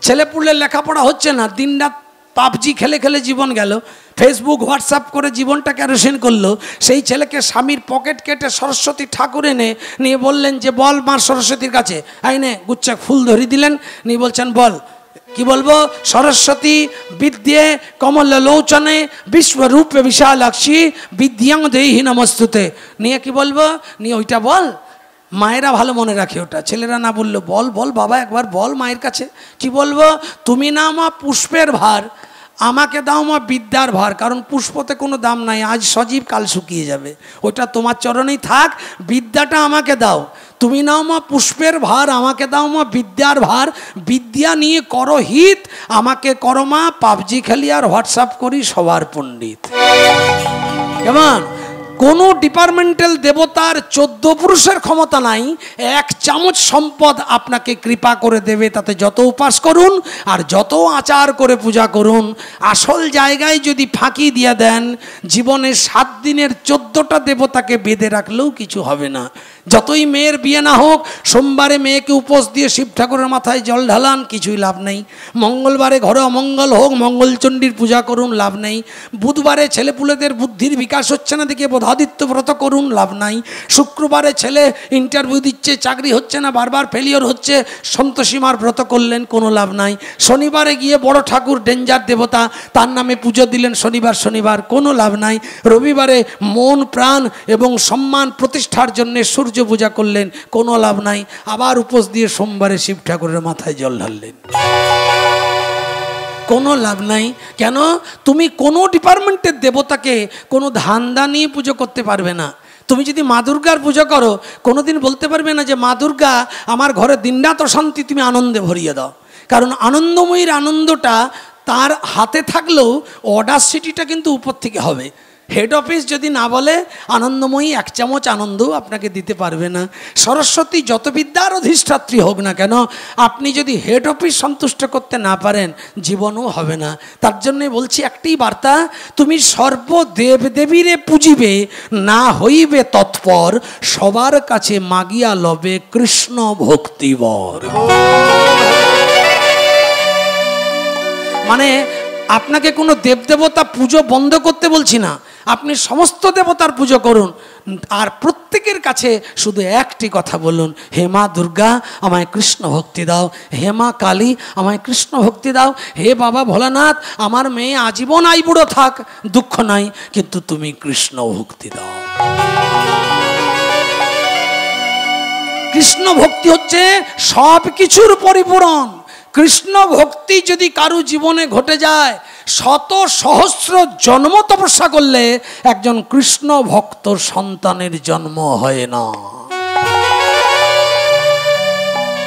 Speaker 1: ছেলে পুলের লেখাপড়া হচ্ছে না, দিনরাত পাবজি খেলে খেলে জীবন গেল, ফেসবুক হোয়াটসঅ্যাপ করে জীবনটা কেরোসিন করলো। সেই ছেলেকে স্বামীর পকেট কেটে সরস্বতী ঠাকুর এনে নিয়ে বললেন যে বল মা সরস্বতীর কাছে, আইনে গুচ্ছা ফুল ধরিয়ে দিলেন, নিয়ে বলছেন বল কি বলবো, সরস্বতী বিদ্যে কমল লোচনে বিশ্বরূপে বিশালাক্ষী বিদ্যাং দেহি নমস্তুতে, নিয়ে কি বলবো, নিয়ে ওইটা বল। মায়েরা ভালো মনে রাখে ওটা, ছেলেরা না বললো বল বল বাবা একবার বল মায়ের কাছে। কি বলবো, তুমি না মা পুষ্পের ভার, আমাকে দাও মা বিদ্যার ভার, কারণ পুষ্পতে কোনো দাম নাই, আজ সজীব কাল শুকিয়ে যাবে, ওটা তোমার চরণেই থাক, বিদ্যাটা আমাকে দাও। তুমি নাও মা পুষ্পের ভার, আমাকে দাও মা বিদ্যার ভার, বিদ্যা নিয়ে করো হিত, আমাকে করো মা পাবজি খেলি আর হোয়াটসঅ্যাপ করি সবার পণ্ডিত। কেমন? কোনো ডিপার্টমেন্টাল দেবতার 14 পুরুষের ক্ষমতা নাই, 1 চামচ সম্পদ আপনাকে কৃপা করে দেবে, তাতে যত উপাস করুন আর যত আচার করে পূজা করুন, আসল জায়গায় যদি ফাঁকি দিয়ে দেন, জীবনে 7 দিনের 14টা দেবতাকে বেঁধে রাখলেও কিছু হবে না। যতই মেয়ের বিয়ে না হোক, সোমবারে মেয়েকে উপোস দিয়ে শিব ঠাকুরের মাথায় জল ঢালান, কিছুই লাভ নেই। মঙ্গলবারে ঘরে অমঙ্গল হোক, মঙ্গলচণ্ডীর পূজা করুন, লাভ নেই। বুধবারে ছেলেপুলেদের বুদ্ধির বিকাশ হচ্ছে না দেখে বোধ বুধাদিত্য ব্রত করুন, লাভ নাই। শুক্রবারে ছেলে ইন্টারভিউ দিচ্ছে, চাকরি হচ্ছে না, বারবার ফেলিওর হচ্ছে, সন্তোষীমার ব্রত করলেন, কোনো লাভ নাই। শনিবারে গিয়ে বড় ঠাকুর ডেঞ্জার দেবতা, তার নামে পুজো দিলেন শনিবার, কোনো লাভ নাই। রবিবারে মন প্রাণ এবং সম্মান প্রতিষ্ঠার জন্য সূর্য পূজা করলেন, কোনো লাভ নাই। আবার উপোস দিয়ে সোমবারে শিব ঠাকুরের মাথায় জল ঢাললেন, কোনো লাভ নাই। কেন? তুমি কোনো ডিপার্টমেন্টের দেবতাকে কোনো ধান্দা নিয়ে পুজো করতে পারবে না। তুমি যদি মা দুর্গার পুজো করো, কোনোদিন বলতে পারবে না যে মা দুর্গা আমার ঘরে দিনরাত শান্তি তুমি আনন্দে ভরিয়ে দাও। কারণ আনন্দময়ীর আনন্দটা তার হাতে থাকলেও অর্ডার সিটিটা কিন্তু উপর থেকে হবে। হেড অফিস যদি না বলে আনন্দময়ী এক চামচ আনন্দ আপনাকে দিতে পারবে না। সরস্বতী যত বিদ্যার অধিষ্ঠাত্রী হোক না কেন, আপনি যদি হেড অফিস সন্তুষ্ট করতে না পারেন, জীবনও হবে না। তার জন্যে বলছি একটি বার্তা, তুমি সর্বদেব দেবীরে পুজিবে, না হইবে তৎপর, সবার কাছে মাগিয়া লবে কৃষ্ণ ভক্তিবর। মানে আপনাকে কোনো দেবদেবতা পুজো বন্ধ করতে বলছি না, আপনি সমস্ত দেবতার পুজো করুন, আর প্রত্যেকের কাছে শুধু একটি কথা বলুন, হে মা দুর্গা আমায় কৃষ্ণ ভক্তি দাও, হে মা কালী আমায় কৃষ্ণ ভক্তি দাও, হে বাবা ভোলানাথ আমার মেয়ে আজীবন আইবুড়ো থাক, দুঃখ নাই, কিন্তু তুমি কৃষ্ণ ভক্তি দাও। কৃষ্ণ ভক্তি হচ্ছে সব কিছুর পরিপূরণ। কৃষ্ণ ভক্তি যদি কারো জীবনে ঘটে যায়, শত সহস্র জন্ম তপস্যা করলে একজন কৃষ্ণ ভক্ত সন্তানের জন্ম হয় না।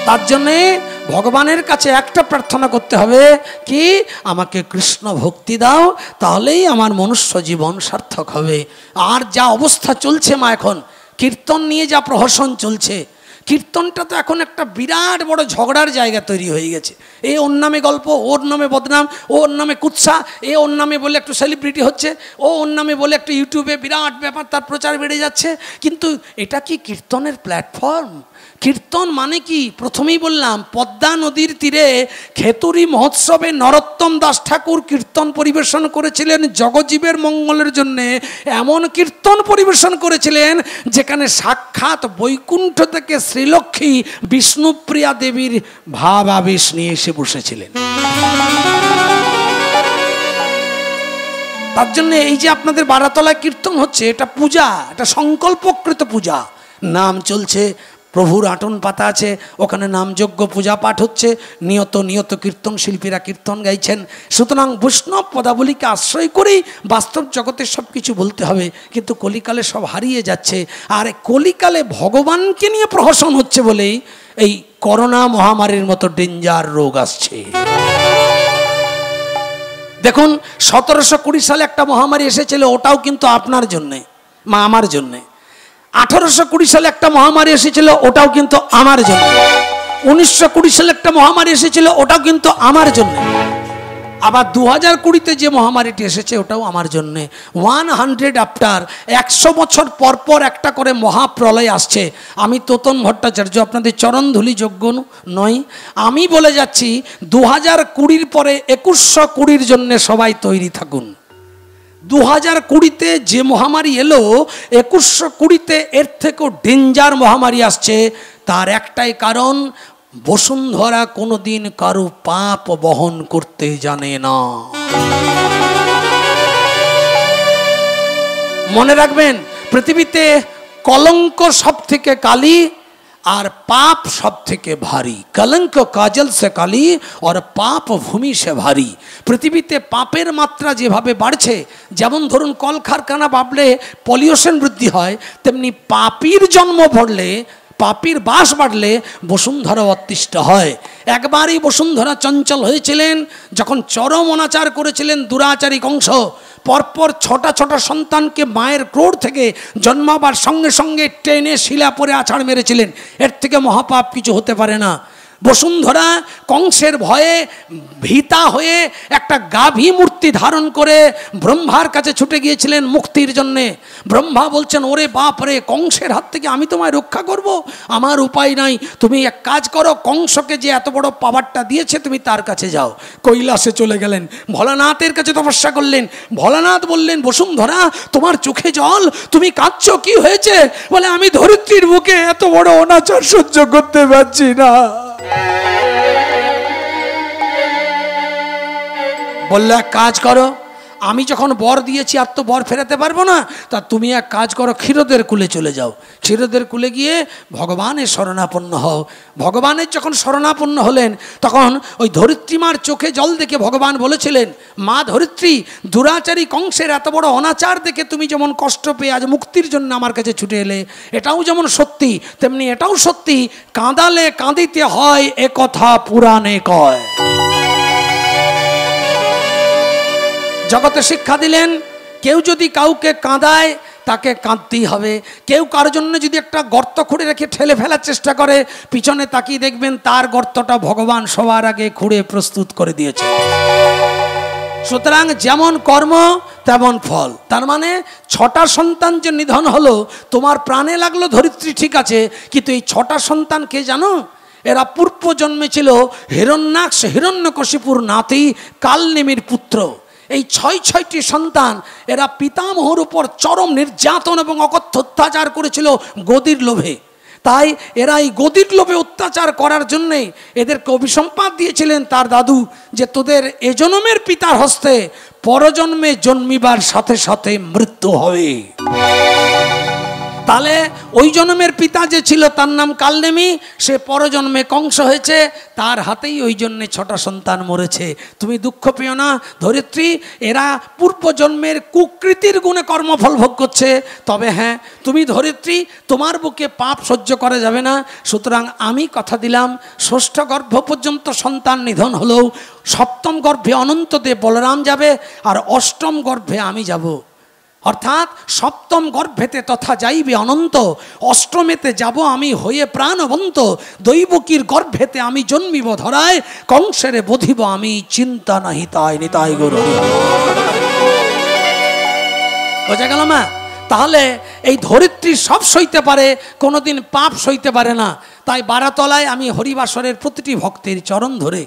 Speaker 1: তার জন্যে ভগবানের কাছে একটা প্রার্থনা করতে হবে, কি আমাকে কৃষ্ণ ভক্তি দাও, তাহলেই আমার মনুষ্য জীবন সার্থক হবে। আর যা অবস্থা চলছে মা, এখন কীর্তন নিয়ে যা প্রহসন চলছে, কীর্তনটা তো এখন একটা বিরাট বড় ঝগড়ার জায়গা তৈরি হয়ে গেছে। এ ওর নামে গল্প, ওর নামে বদনাম, ওর নামে কুৎসা, এ ওর নামে বলে একটু সেলিব্রিটি হচ্ছে, ও ওর নামে বলে একটু ইউটিউবে বিরাট ব্যাপার, তার প্রচার বেড়ে যাচ্ছে। কিন্তু এটা কি কীর্তনের প্ল্যাটফর্ম? কীর্তন মানে কি? প্রথমেই বললাম, পদ্মা নদীর তীরে খেতুরি মহোৎসবে নরোত্তম দাস ঠাকুর কীর্তন পরিবেশন করেছিলেন জগজীবের মঙ্গলের জন্যে। এমন কীর্তন পরিবেশন করেছিলেন যেখানে সাক্ষাৎ বৈকুণ্ঠ থেকে শ্রীলক্ষ্মী বিষ্ণুপ্রিয়া দেবীর ভাব আবেশ নিয়ে এসে বসেছিলেন। তার জন্য এই যে আপনাদের বারাতলায় কীর্তন হচ্ছে, এটা পূজা, এটা সংকল্পকৃত পূজা। নাম চলছে, প্রভুর আটন পাতা আছে, ওখানে নামযজ্ঞ পূজা পাঠ হচ্ছে, নিয়ত কীর্তন শিল্পীরা কীর্তন গাইছেন। সুতরাং বৈষ্ণব পদাবলীকে আশ্রয় করেই বাস্তব জগতের সব কিছু বলতে হবে। কিন্তু কলিকালে সব হারিয়ে যাচ্ছে, আর কলিকালে ভগবানকে নিয়ে প্রহসন হচ্ছে বলেই এই করোনা মহামারীর মতো ডেঞ্জার রোগ আসছে। দেখুন 1720 সালে একটা মহামারী এসেছিল, ওটাও কিন্তু আপনার জন্যে, মা আমার জন্যে। 1820 সালে একটা মহামারী এসেছিল, ওটাও কিন্তু আমার জন্য। 1920 সালে একটা মহামারী এসেছিল, ওটাও কিন্তু আমার জন্য। আবার 2020-তে যে মহামারীটি এসেছে, ওটাও আমার জন্যে। 100 আফটার, 100 বছর পর পর একটা করে মহাপ্রলয় আসছে। আমি তোতন ভট্টাচার্য আপনাদের চরণধুলি যোগ্য নই, আমি বলে যাচ্ছি 2020 পরে 2120 জন্য সবাই তৈরি থাকুন। 2020-তে যে মহামারী এলো, 2120-তে এর থেকেও ডেঞ্জার মহামারী আসছে। তার একটাই কারণ, বসুন্ধরা কোনোদিন কারো পাপ বহন করতে জানে না। মনে রাখবেন, পৃথিবীতে কলঙ্ক সব থেকে কালি আর পাপ সব থেকে ভারী। কলঙ্ক কাজল সে কালি আর পাপ ভূমি সে ভারী। পৃথিবীতে পাপের মাত্রা যেভাবে বাড়ছে, যেমন ধরুন কলকারখানা বাড়লে পলিউশন বৃদ্ধি হয়, তেমনি পাপীর জন্ম পড়লে, পাপীর বাস বাড়লে বসুন্ধরা অতিষ্ঠ হয়। একবারই বসুন্ধরা চঞ্চল হয়েছিলেন যখন চরম অনাচার করেছিলেন দুরাচারী কংস। পরপর ছটা সন্তানকে মায়ের ক্রোড় থেকে জন্মাবার সঙ্গে সঙ্গে টেনে শিলা পরে আছাড় মেরেছিলেন। এর থেকে মহাপাপ কিছু হতে পারে না। বসুন্ধরা কংসের ভয়ে ভীতা হয়ে একটা গাভী মূর্তি ধারণ করে ব্রহ্মার কাছে ছুটে গিয়েছিলেন মুক্তির জন্যে। ব্রহ্মা বলছেন, ওরে বাপ রে, কংসের হাত থেকে আমি তোমায় রক্ষা করব? আমার উপায় নাই, তুমি এক কাজ করো, কংসকে যে এত বড় পাওয়ারটা দিয়েছে তুমি তার কাছে যাও। কৈলাসে চলে গেলেন, ভোলানাথের কাছে তপস্যা করলেন। ভোলানাথ বললেন, বসুন্ধরা তোমার চোখে জল, তুমি কাঁদছো, কি হয়েছে? বলে, আমি ধরিত্রীর বুকে এত বড় অনাচার সহ্য করতে পারছি না। বললে, এক কাজ করো, আমি যখন বর দিয়েছি আর তো বর ফেরাতে পারবো না, তা তুমি এক কাজ করো, ক্ষীরোদের কুলে চলে যাও। ক্ষীরোদের কুলে গিয়ে ভগবানের শরণাপন্ন হও। ভগবানের যখন শরণাপন্ন হলেন তখন ওই ধরিত্রীমার চোখে জল দেখে ভগবান বলেছিলেন, মা ধরিত্রী, দুরাচারী কংসের এত বড় অনাচার দেখে তুমি যেমন কষ্ট পেয়ে আজ মুক্তির জন্য আমার কাছে ছুটে এলে, এটাও যেমন সত্যি তেমনি এটাও সত্যি, কাঁদালে কাঁদিতে হয় এ কথা পুরাণে কয়। জগতে শিক্ষা দিলেন, কেউ যদি কাউকে কাঁদায় তাকে কাঁদতেই হবে। কেউ কারোর জন্য যদি একটা গর্ত খুঁড়ে রেখে ঠেলে ফেলার চেষ্টা করে, পিছনে তাকিয়ে দেখবেন তার গর্তটা ভগবান সবার আগে খুঁড়ে প্রস্তুত করে দিয়েছে। সুতরাং যেমন কর্ম তেমন ফল। তার মানে 6টা সন্তান যে নিধন হলো, তোমার প্রাণে লাগলো ধরিত্রী, ঠিক আছে, কিন্তু এই 6টা সন্তান কে জানো? এরা পূর্ব জন্মে ছিল হিরণ্যাক্ষ হিরণ্যকশিপুর নাতি কালনেমির পুত্র। এই 6টি সন্তান এরা পিতামহর উপর চরম নির্যাতন এবং অকথ্য অত্যাচার করেছিল গদির লোভে। তাই এরা এই গদির লোভে অত্যাচার করার জন্যে এদেরকে অভিসম্পাদ দিয়েছিলেন তার দাদু, যে তোদের এ জন্মের পিতার হস্তে পরজন্মে জন্মিবার সাথে সাথে মৃত্যু হবে। তাহলে ওই জন্মের পিতা যে ছিল তার নাম কালনেমি, সে পরজন্মে কংস হয়েছে, তার হাতেই ওই জন্যে 6টা সন্তান মরেছে। তুমি দুঃখ পেও না ধরিত্রী, এরা পূর্বজন্মের কুকৃতির গুণে কর্মফল ভোগ করছে। তবে হ্যাঁ, তুমি ধরিত্রী, তোমার বুকে পাপ সহ্য করা যাবে না। সুতরাং আমি কথা দিলাম, 6ষ্ঠ গর্ভ পর্যন্ত সন্তান নিধন হলেও 7ম গর্ভে অনন্তদেব বলরাম যাবে, আর 8ম গর্ভে আমি যাব। অর্থাৎ 7ম গর্ভেতে তথা যাইবে অনন্ত, 8মেতে যাব আমি হয়ে প্রাণবন্ত, দৈবকীর গর্ভেতে আমি জন্মিব ধরায়, কংসেরে বধিব আমি চিন্তা নাহি তাই নিতাই গৌর। বোঝা গেল মা? তাহলে এই ধরিত্রী সব সইতে পারে, কোনোদিন পাপ সইতে পারে না। তাই বারাতলায় আমি হরিবাসরের প্রতিটি ভক্তের চরণ ধরে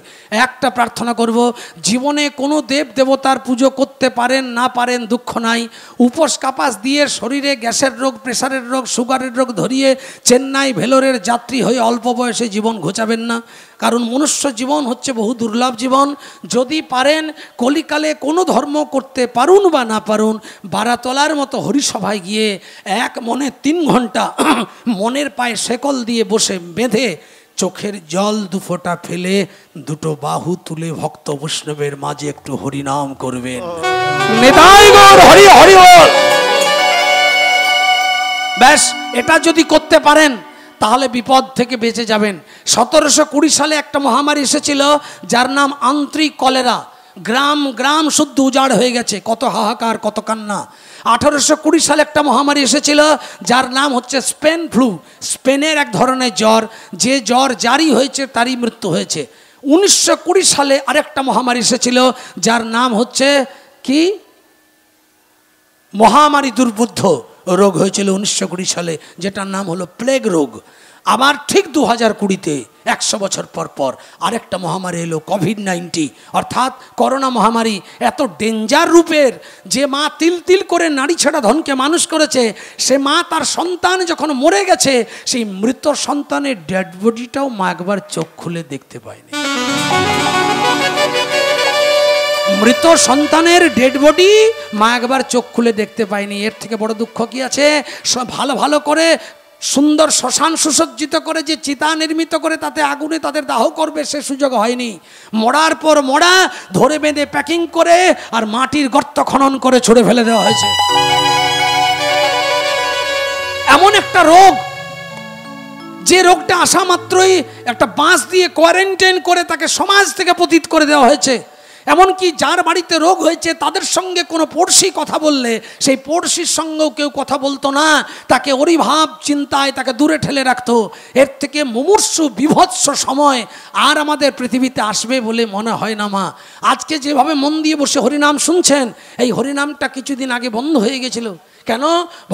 Speaker 1: একটা প্রার্থনা করব, জীবনে কোনো দেব দেবতার পুজো করতে পারেন না পারেন দুঃখ নাই, উপোস কাপাস দিয়ে শরীরে গ্যাসের রোগ, প্রেশারের রোগ, সুগারের রোগ ধরিয়ে চেন্নাই ভেলোরের যাত্রী হয়ে অল্প বয়সে জীবন ঘোচাবেন না। কারণ মনুষ্য জীবন হচ্ছে বহু দুর্লভ জীবন। যদি পারেন কলিকালে কোনো ধর্ম করতে পারুন বা না পারুন, বারাতলার মতো হরিসভায় গিয়ে এক মনে 3 ঘন্টা মনের পায়ে শেকল দিয়ে বসে বেঁধে চোখের জল 2 ফোঁটা ফেলে 2টো বাহু তুলে ভক্ত বৈষ্ণবের মাঝে একটু হরিনাম করবেন। নিতাই গৌর হরি হরি বল। ব্যাস, এটা যদি করতে পারেন তাহলে বিপদ থেকে বেঁচে যাবেন। 1720 সালে একটা মহামারী এসেছিল যার নাম আন্ত্রিক কলেরা। গ্রাম গ্রাম শুদ্ধ উজাড় হয়ে গেছে, কত হাহাকার, কত কান্না। 1820 সালে একটা মহামারী এসেছিল যার নাম হচ্ছে স্পেন ফ্লু। স্পেনের এক ধরনের জ্বর, যে জ্বর জারি হয়েছে তারই মৃত্যু হয়েছে। 1920 সালে আরেকটা মহামারী এসেছিল যার নাম হচ্ছে কি, মহামারী দুর্বুদ্ধ রোগ হয়েছিল 1920 সালে, যেটার নাম হলো প্লেগ রোগ। আবার ঠিক 2020-তে 100 বছর পর পর আরেকটা মহামারী এলো, কোভিড-19, অর্থাৎ করোনা মহামারী। এত ডেঞ্জার রূপের যে মা তিল তিল করে নারী ছাড়া ধনকে মানুষ করেছে, সে মা তার সন্তান যখন মরে গেছে, সেই মৃত সন্তানের ডেড বডিটাও মা একবার চোখ খুলে দেখতে পায়নি। মৃত সন্তানের ডেড বডি মা একবার চোখ খুলে দেখতে পায়নি। এর থেকে বড় দুঃখ কি আছে? ভালো ভালো করে সুন্দর শ্মশান সুসজ্জিত করে যে চিতা নির্মিত করে তাতে আগুনে তাদের দাহ করবে, সে সুযোগ হয়নি। মরার পর মরা ধরে বেঁধে প্যাকিং করে আর মাটির গর্ত খনন করে ছুঁড়ে ফেলে দেওয়া হয়েছে। এমন একটা রোগ, যে রোগটা আসা মাত্রই একটা বাঁশ দিয়ে কোয়ারেন্টাইন করে তাকে সমাজ থেকে পতিত করে দেওয়া হয়েছে। এমনকি যার বাড়িতে রোগ হয়েছে তাদের সঙ্গে কোনো পড়শি কথা বললে সেই পড়শির সঙ্গেও কেউ কথা বলতো না, তাকে অরিভাব চিন্তায় তাকে দূরে ঠেলে রাখতো। এর থেকে মুমূর্ষু বিভৎস সময় আর আমাদের পৃথিবীতে আসবে বলে মনে হয় না মা। আজকে যেভাবে মন দিয়ে বসে হরিনাম শুনছেন, এই হরিনামটা কিছুদিন আগে বন্ধ হয়ে গেছিল। কেন?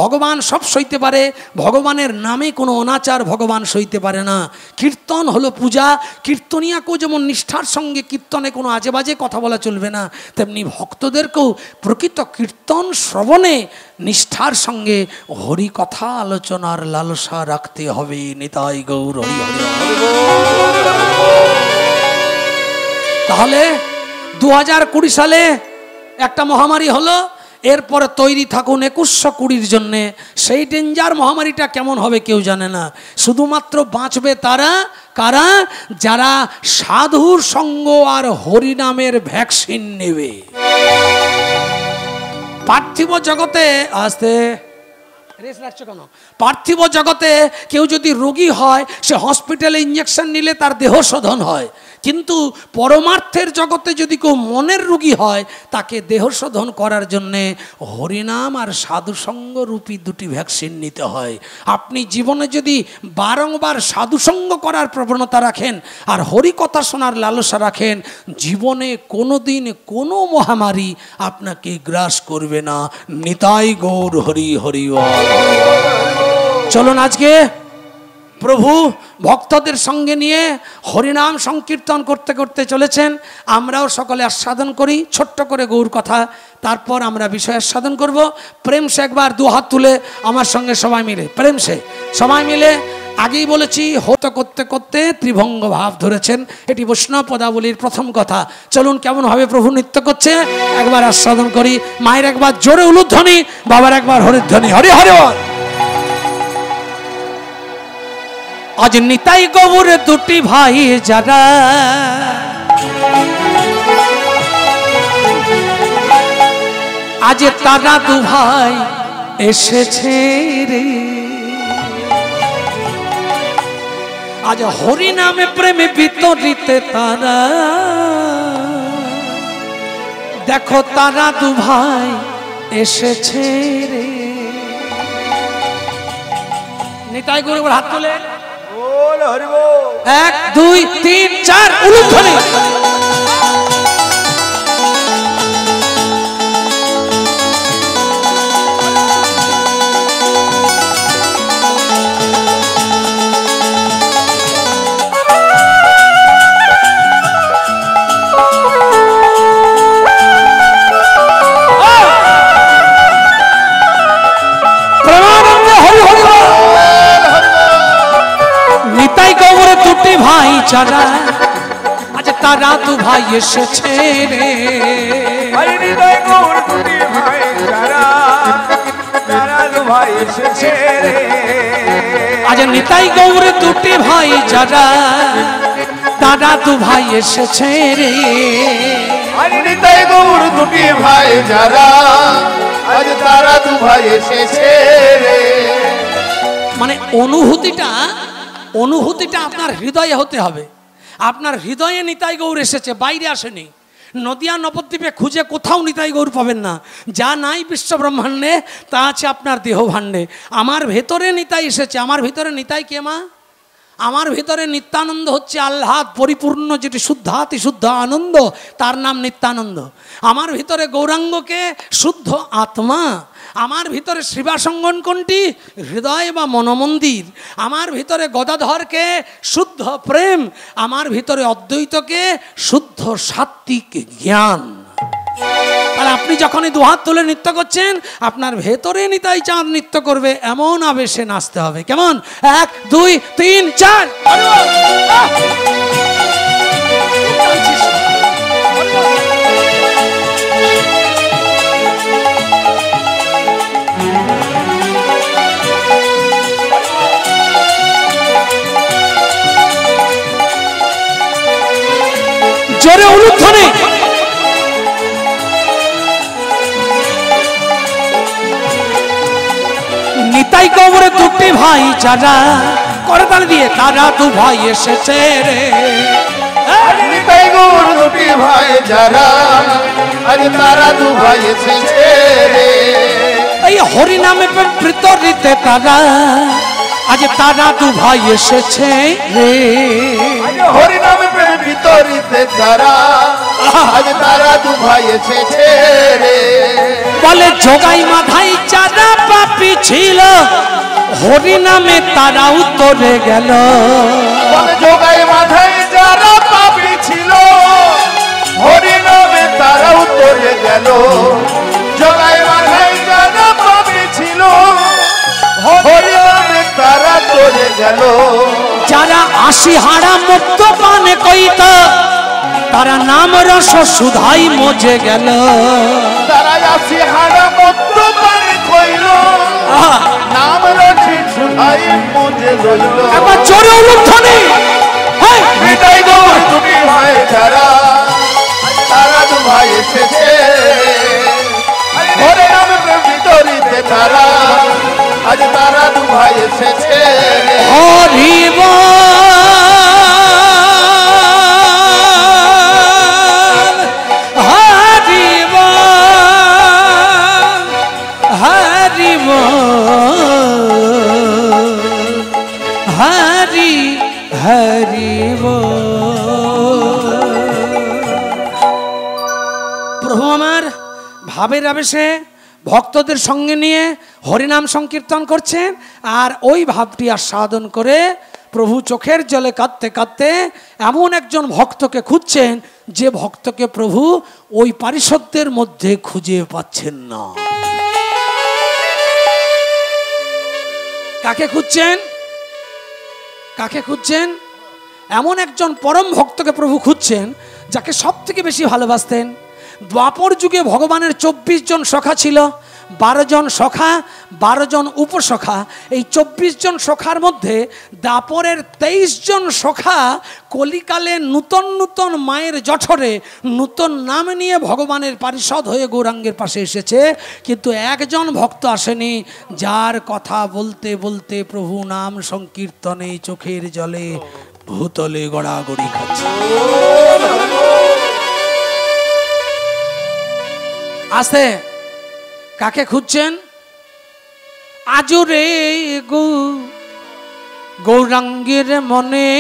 Speaker 1: ভগবান সব সইতে পারে, ভগবানের নামে কোনো অনাচার ভগবান সইতে পারে না। কীর্তন হলো পূজা, কীর্তনিয়াকেও যেমন নিষ্ঠার সঙ্গে কীর্তনে কোনো আজে বাজে কথা বলা চলবে না, তেমনি ভক্তদেরকেও প্রকৃত কীর্তন শ্রবণে নিষ্ঠার সঙ্গে হরি কথা আলোচনার লালসা রাখতে হবে। নিতাই গৌর হরি হরি। তাহলে 2020 সালে একটা মহামারী হলো, এরপরে তৈরি থাকুন 2120 জন্যে। সেই ডেঞ্জার মহামারীটা কেমন হবে কেউ জানে না। শুধুমাত্র বাঁচবে তারা কারা? যারা সাধুর সঙ্গ আর হরিনামের ভ্যাকসিন নেবে। পার্থিব জগতে আসতে পার্থিব জগতে কেউ যদি রোগী হয়, সে হসপিটালে ইঞ্জেকশন নিলে তার দেহ শোধন হয়। কিন্তু পরমার্থের জগতে যদি কেউ মনের রোগী হয়, তাকে দেহ শোধন করার জন্যে হরিনাম আর সাধুসঙ্গ রূপী দুটি ভ্যাকসিন নিতে হয়। আপনি জীবনে যদি বারংবার সাধুসঙ্গ করার প্রবণতা রাখেন আর হরিকথা শোনার লালসা রাখেন, জীবনে কোনো দিন কোনো মহামারী আপনাকে গ্রাস করবে না। নিতাই গৌর হরি হরি। চলুন আজকে প্রভু ভক্তদের সঙ্গে নিয়ে হরিনাম সংকীর্তন করতে করতে চলেছেন। আমরাও সকলে আস্বাদন করি ছোট্ট করে গৌর কথা, তারপর আমরা বিষয় আস্বাদন করব। প্রেম সে একবার দু হাত তুলে আমার সঙ্গে সবাই মিলে, প্রেম সে সবাই মিলে। আগেই বলেছি, হত করতে করতে ত্রিভঙ্গ ভাব ধরেছেন, এটি বৈষ্ণব পদাবলীর প্রথম কথা। চলুন কেমন ভাবে প্রভু নৃত্য করছে একবার আস্বাদন করি। মায়ের একবার জোরে উলুধ্বনি, বাবার একবার হরিধ্বনি। হরি হরি। আজ নিতাই গৌর দুটি ভাই যারা, আজ তারা দু ভাই এসেছে রে। আজ হরি নামে প্রেমে বিতরিতে তারা, দেখো তারা দু ভাই এসেছে রে। নিতাই গৌর হাত তোলে, 1 2 3 4 উলুধ্বনি। ভাই যারা, আজ তারা দু ভাই এসেছে রে।
Speaker 3: নিতাই গৌর দুটি ভাই যারা, তারা দু ভাই এসেছে রে।
Speaker 1: আজ নিতাই গৌর দুটি ভাই যারা, তারা দু ভাই এসেছে রে।
Speaker 2: নিতাই গৌর দুটি ভাই যারা, আজ তারা দু ভাই এসেছে রে।
Speaker 1: মানে অনুভূতিটা আপনার হৃদয়ে হতে হবে। আপনার হৃদয়ে নিতাই গৌর এসেছে, বাইরে আসেনি। নদিয়া নবদ্বীপে খুঁজে কোথাও নিতাই গৌর পাবেন না। যা নাই বিশ্ব ব্রহ্মাণ্ডে তা আছে আপনার দেহ ভাণ্ডে। আমার ভেতরে নিতাই এসেছে। আমার ভিতরে নিতাই কে মা? আমার ভিতরে নিত্যানন্দ হচ্ছে আহ্লাদ পরিপূর্ণ, যেটি শুদ্ধাতি শুদ্ধ আনন্দ, তার নাম নিত্যানন্দ। আমার ভিতরে গৌরাঙ্গকে শুদ্ধ আত্মা। আমার ভিতরে শ্রীবাসঙ্গন কোনটি? হৃদয় বা মনমন্দির। আমার ভিতরে গদাধরকে শুদ্ধ প্রেম। আমার ভিতরে অদ্বৈতকে শুদ্ধ সাত্ত্বিক জ্ঞান। আর আপনি যখনই দুহাত তুলে নৃত্য করছেন, আপনার ভেতরে নিতাই চাঁদ নৃত্য করবে এমন আবেশে নাচতে হবে। কেমন? 1 2 3 4। জোরে উলুধ্বনি। নিতাই গৌর দুটি ভাই যারা, করতাল দিয়ে তারা দু ভাই এসেছে রে।
Speaker 2: নিতাই গৌর দুটি দুটি ভাই যারা আজ তারা দু ভাই এসেছে রে।
Speaker 1: এই হরি নামে বিতরিতে তারা আজ তারা দু ভাই এসেছে রে।
Speaker 2: হরি নামে বিতরিতে তারা আজ তারা দু ভাই এসেছে রে।
Speaker 1: বলে জগাই মাথায় যারা পাপী ছিল হরি নামে তারা উত্তরে গেল।
Speaker 2: বলে জগাই মাথায় যারা পাপী ছিল হরি নামে তারা উত্তরে গেল। জগাই মাথায় যারা পাপী ছিল হরি নামে তারা উত্তরে গেল।
Speaker 1: যারা আশি হারা মুক্ত পানে কইত তারা নাম রস সুধাই মজে গেল।
Speaker 2: তারা আসি হারা মুক্ত পানে কইল নাম রসি সুধাই মজে রইল।
Speaker 1: একবার জোরে উলুধ্বনি।
Speaker 2: বিদায় গৌর দুটি ভাই যারা তারা দু ভাই এসেছে। হরে নামে প্রেম বিতরিতে তারা আজ তারা দু ভাই এসেছে।
Speaker 1: হরি বল হরি বল হরি বল হরি হরি বল। প্রভু আমার ভাবের আবেশে ভক্তদের সঙ্গে নিয়ে হরিনাম সংকীর্তন করছেন আর ওই ভাবটি আস্বাদন করে প্রভু চোখের জলে কাঁদতে কাঁদতে এমন একজন ভক্তকে খুঁজছেন যে ভক্তকে প্রভু ওই পারিষদদের মধ্যে খুঁজে পাচ্ছেন না। কাকে খুঁজছেন? কাকে খুঁজছেন? এমন একজন পরম ভক্তকে প্রভু খুঁজছেন যাকে সব থেকে বেশি ভালোবাসতেন। দ্বাপর যুগে ভগবানের 24 জন সখা ছিল, 12 জন সখা 12 জন উপসখা। এই 24 জন সখার মধ্যে দ্বাপরের 23 জন সখা কলিকালে নূতন নূতন মায়ের জঠরে নূতন নাম নিয়ে ভগবানের পারিষদ হয়ে গৌরাঙ্গের পাশে এসেছে, কিন্তু একজন ভক্ত আসেনি যার কথা বলতে বলতে প্রভু নাম সংকীর্তনে চোখের জলে ভূতলে গড়াগড়ি খাচ্ছে। আছে কাকে খুঁজছেন? আজরে গৌরাঙ্গের মনে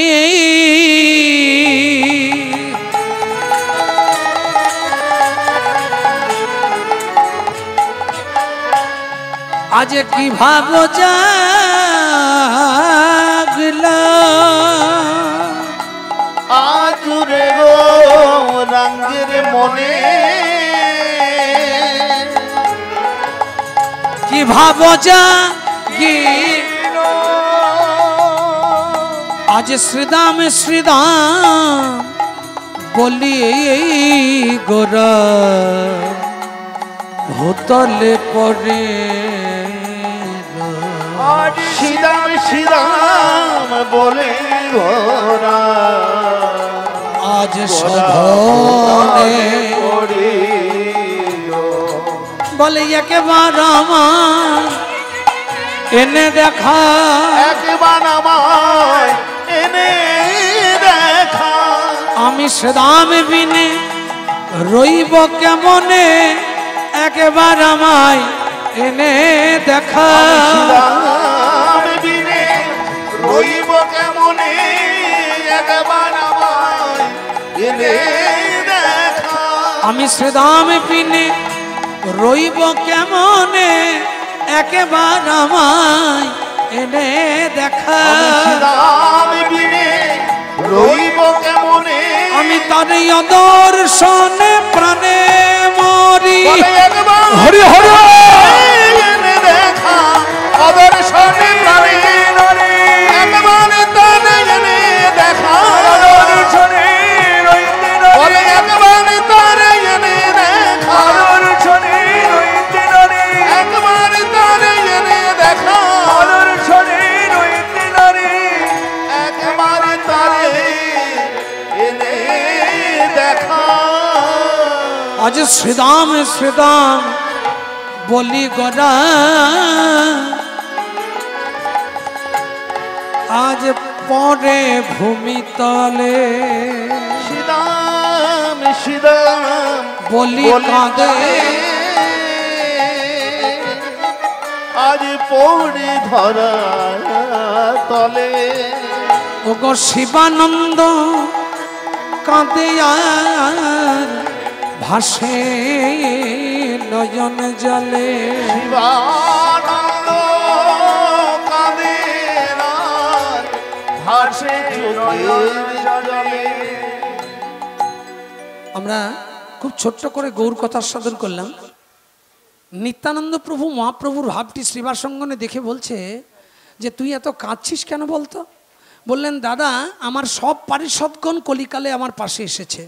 Speaker 1: আজ কি ভাব জাগলা
Speaker 2: আজুরে গো রাঙ্গের মনে
Speaker 1: কি ভাব জাগিল আজ শ্রীদাম শ্রীদাম বলি গোরা ভূতলে পড়ে
Speaker 2: শ্রীরাম শ্রীরাম বলে ঘোরা
Speaker 1: আজ সধনে বলে একবার আমার এনে দেখা,
Speaker 2: একবার আমায় এনে দেখা।
Speaker 1: আমি শ্রীদাম বিনে রইব কেমনে, একবার আমায় এনে দেখা।
Speaker 2: শ্রীরাম বিনে রইব কেমনে, একবার আমায় এনে দেখা।
Speaker 1: আমি শ্রীদাম বিনে রইব কেমনে, একবার আমায় এনে দেখা।
Speaker 2: শ্রীরাম বিনে রইব কেমনে,
Speaker 1: আমি তার দর্শনে প্রাণে মরি।
Speaker 2: হরি হরি এনে দেখা অদর্শনে প্রাণে মরি। একবার তানে এনে দেখা অদর্শনে রইতে নরে। একবার তানে এনে দেখা অদর্শনে রইতে নরে। একবার তানে এনে দেখা অদর্শনে রইতে নরে। একবার তানে এনে দেখা।
Speaker 1: আজ শ্রীদাম শ্রীদাম বলি গোরা আজ পরে ভূমি তলে।
Speaker 2: শ্রীরাম শ্রীরাম
Speaker 1: বলি কাঁদে
Speaker 2: আজ পৌড়ে ধরা তলে।
Speaker 1: ওগো শিবানন্দ কাঁদে আর ভাসে নয়ন জলে।
Speaker 2: শিবানন্দ কাঁদে আর ভাসে চোখের জলে।
Speaker 1: আমরা খুব ছোট্ট করে গৌর কথার সাধন করলাম। নিত্যানন্দ প্রভু মহাপ্রভুর ভাবটি শ্রীবাসঙ্গনে দেখে বলছে যে তুই এত কাঁদছিস কেন বলতো? বললেন, দাদা আমার সব পারিষদগণ কলিকালে আমার পাশে এসেছে।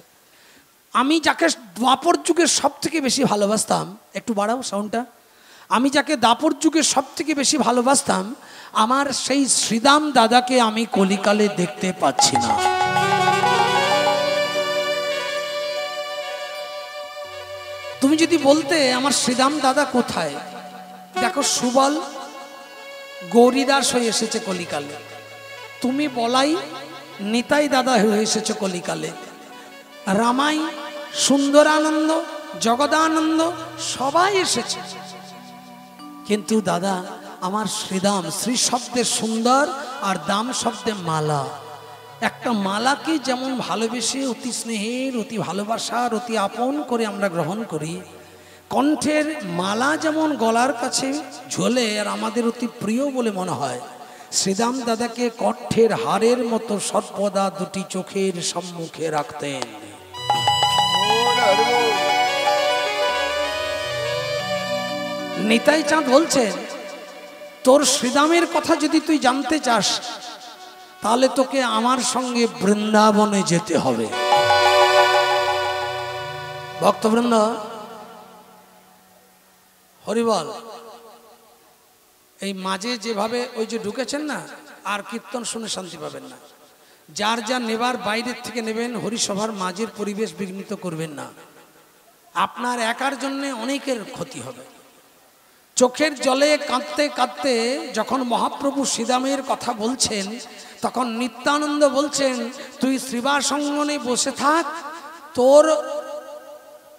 Speaker 1: আমি যাকে দ্বাপর যুগে সব থেকে বেশি ভালোবাসতাম, একটু বাড়াও সাউন্ডটা, আমি যাকে দ্বাপর যুগে সব থেকে বেশি ভালোবাসতাম, আমার সেই শ্রীদাম দাদাকে আমি কলিকালে দেখতে পাচ্ছি না। তুমি যদি বলতে আমার শ্রীদাম দাদা কোথায়, দেখো সুবল গৌরীদাস হয়ে এসেছে কলিকালে, তুমি বলাই নিতাই দাদা হয়ে এসেছে কলিকালে, রামাই সুন্দরানন্দ জগদানন্দ সবাই এসেছে, কিন্তু দাদা আমার শ্রীদাম, শ্রী শব্দে সুন্দর আর দাম শব্দে মালা। একটা মালাকে যেমন ভালোবেসে অতি স্নেহের, অতি ভালোবাসার, অতি আপন করে আমরা গ্রহণ করি, কণ্ঠের মালা যেমন গলার কাছে ঝোলে আর আমাদের অতি প্রিয় বলে মনে হয়, শ্রীদাম দাদাকে কণ্ঠের হারের মতো সর্বদা দুটি চোখের সম্মুখে রাখতেন। নিতাই চাঁদ বলছেন, তোর শ্রীদামের কথা যদি তুই জানতে চাস তাহলে তোকে আমার সঙ্গে বৃন্দাবনে যেতে হবে। ভক্তবৃন্দ হরিবল, এই মাঝে যেভাবে ওই যে ঢুকেছেন না, আর কীর্তন শুনে শান্তি পাবেন না। যার যা নেবার বাইরের থেকে নেবেন, হরিসভার মাঝের পরিবেশ বিঘ্নিত করবেন না, আপনার একার জন্য অনেকের ক্ষতি হবে। চোখের জলে কাঁদতে কাঁদতে যখন মহাপ্রভু শ্রীদামের কথা বলছেন, তখন নিত্যানন্দ বলছেন, তুই শ্রীবাসঙ্গনে বসে থাক, তোর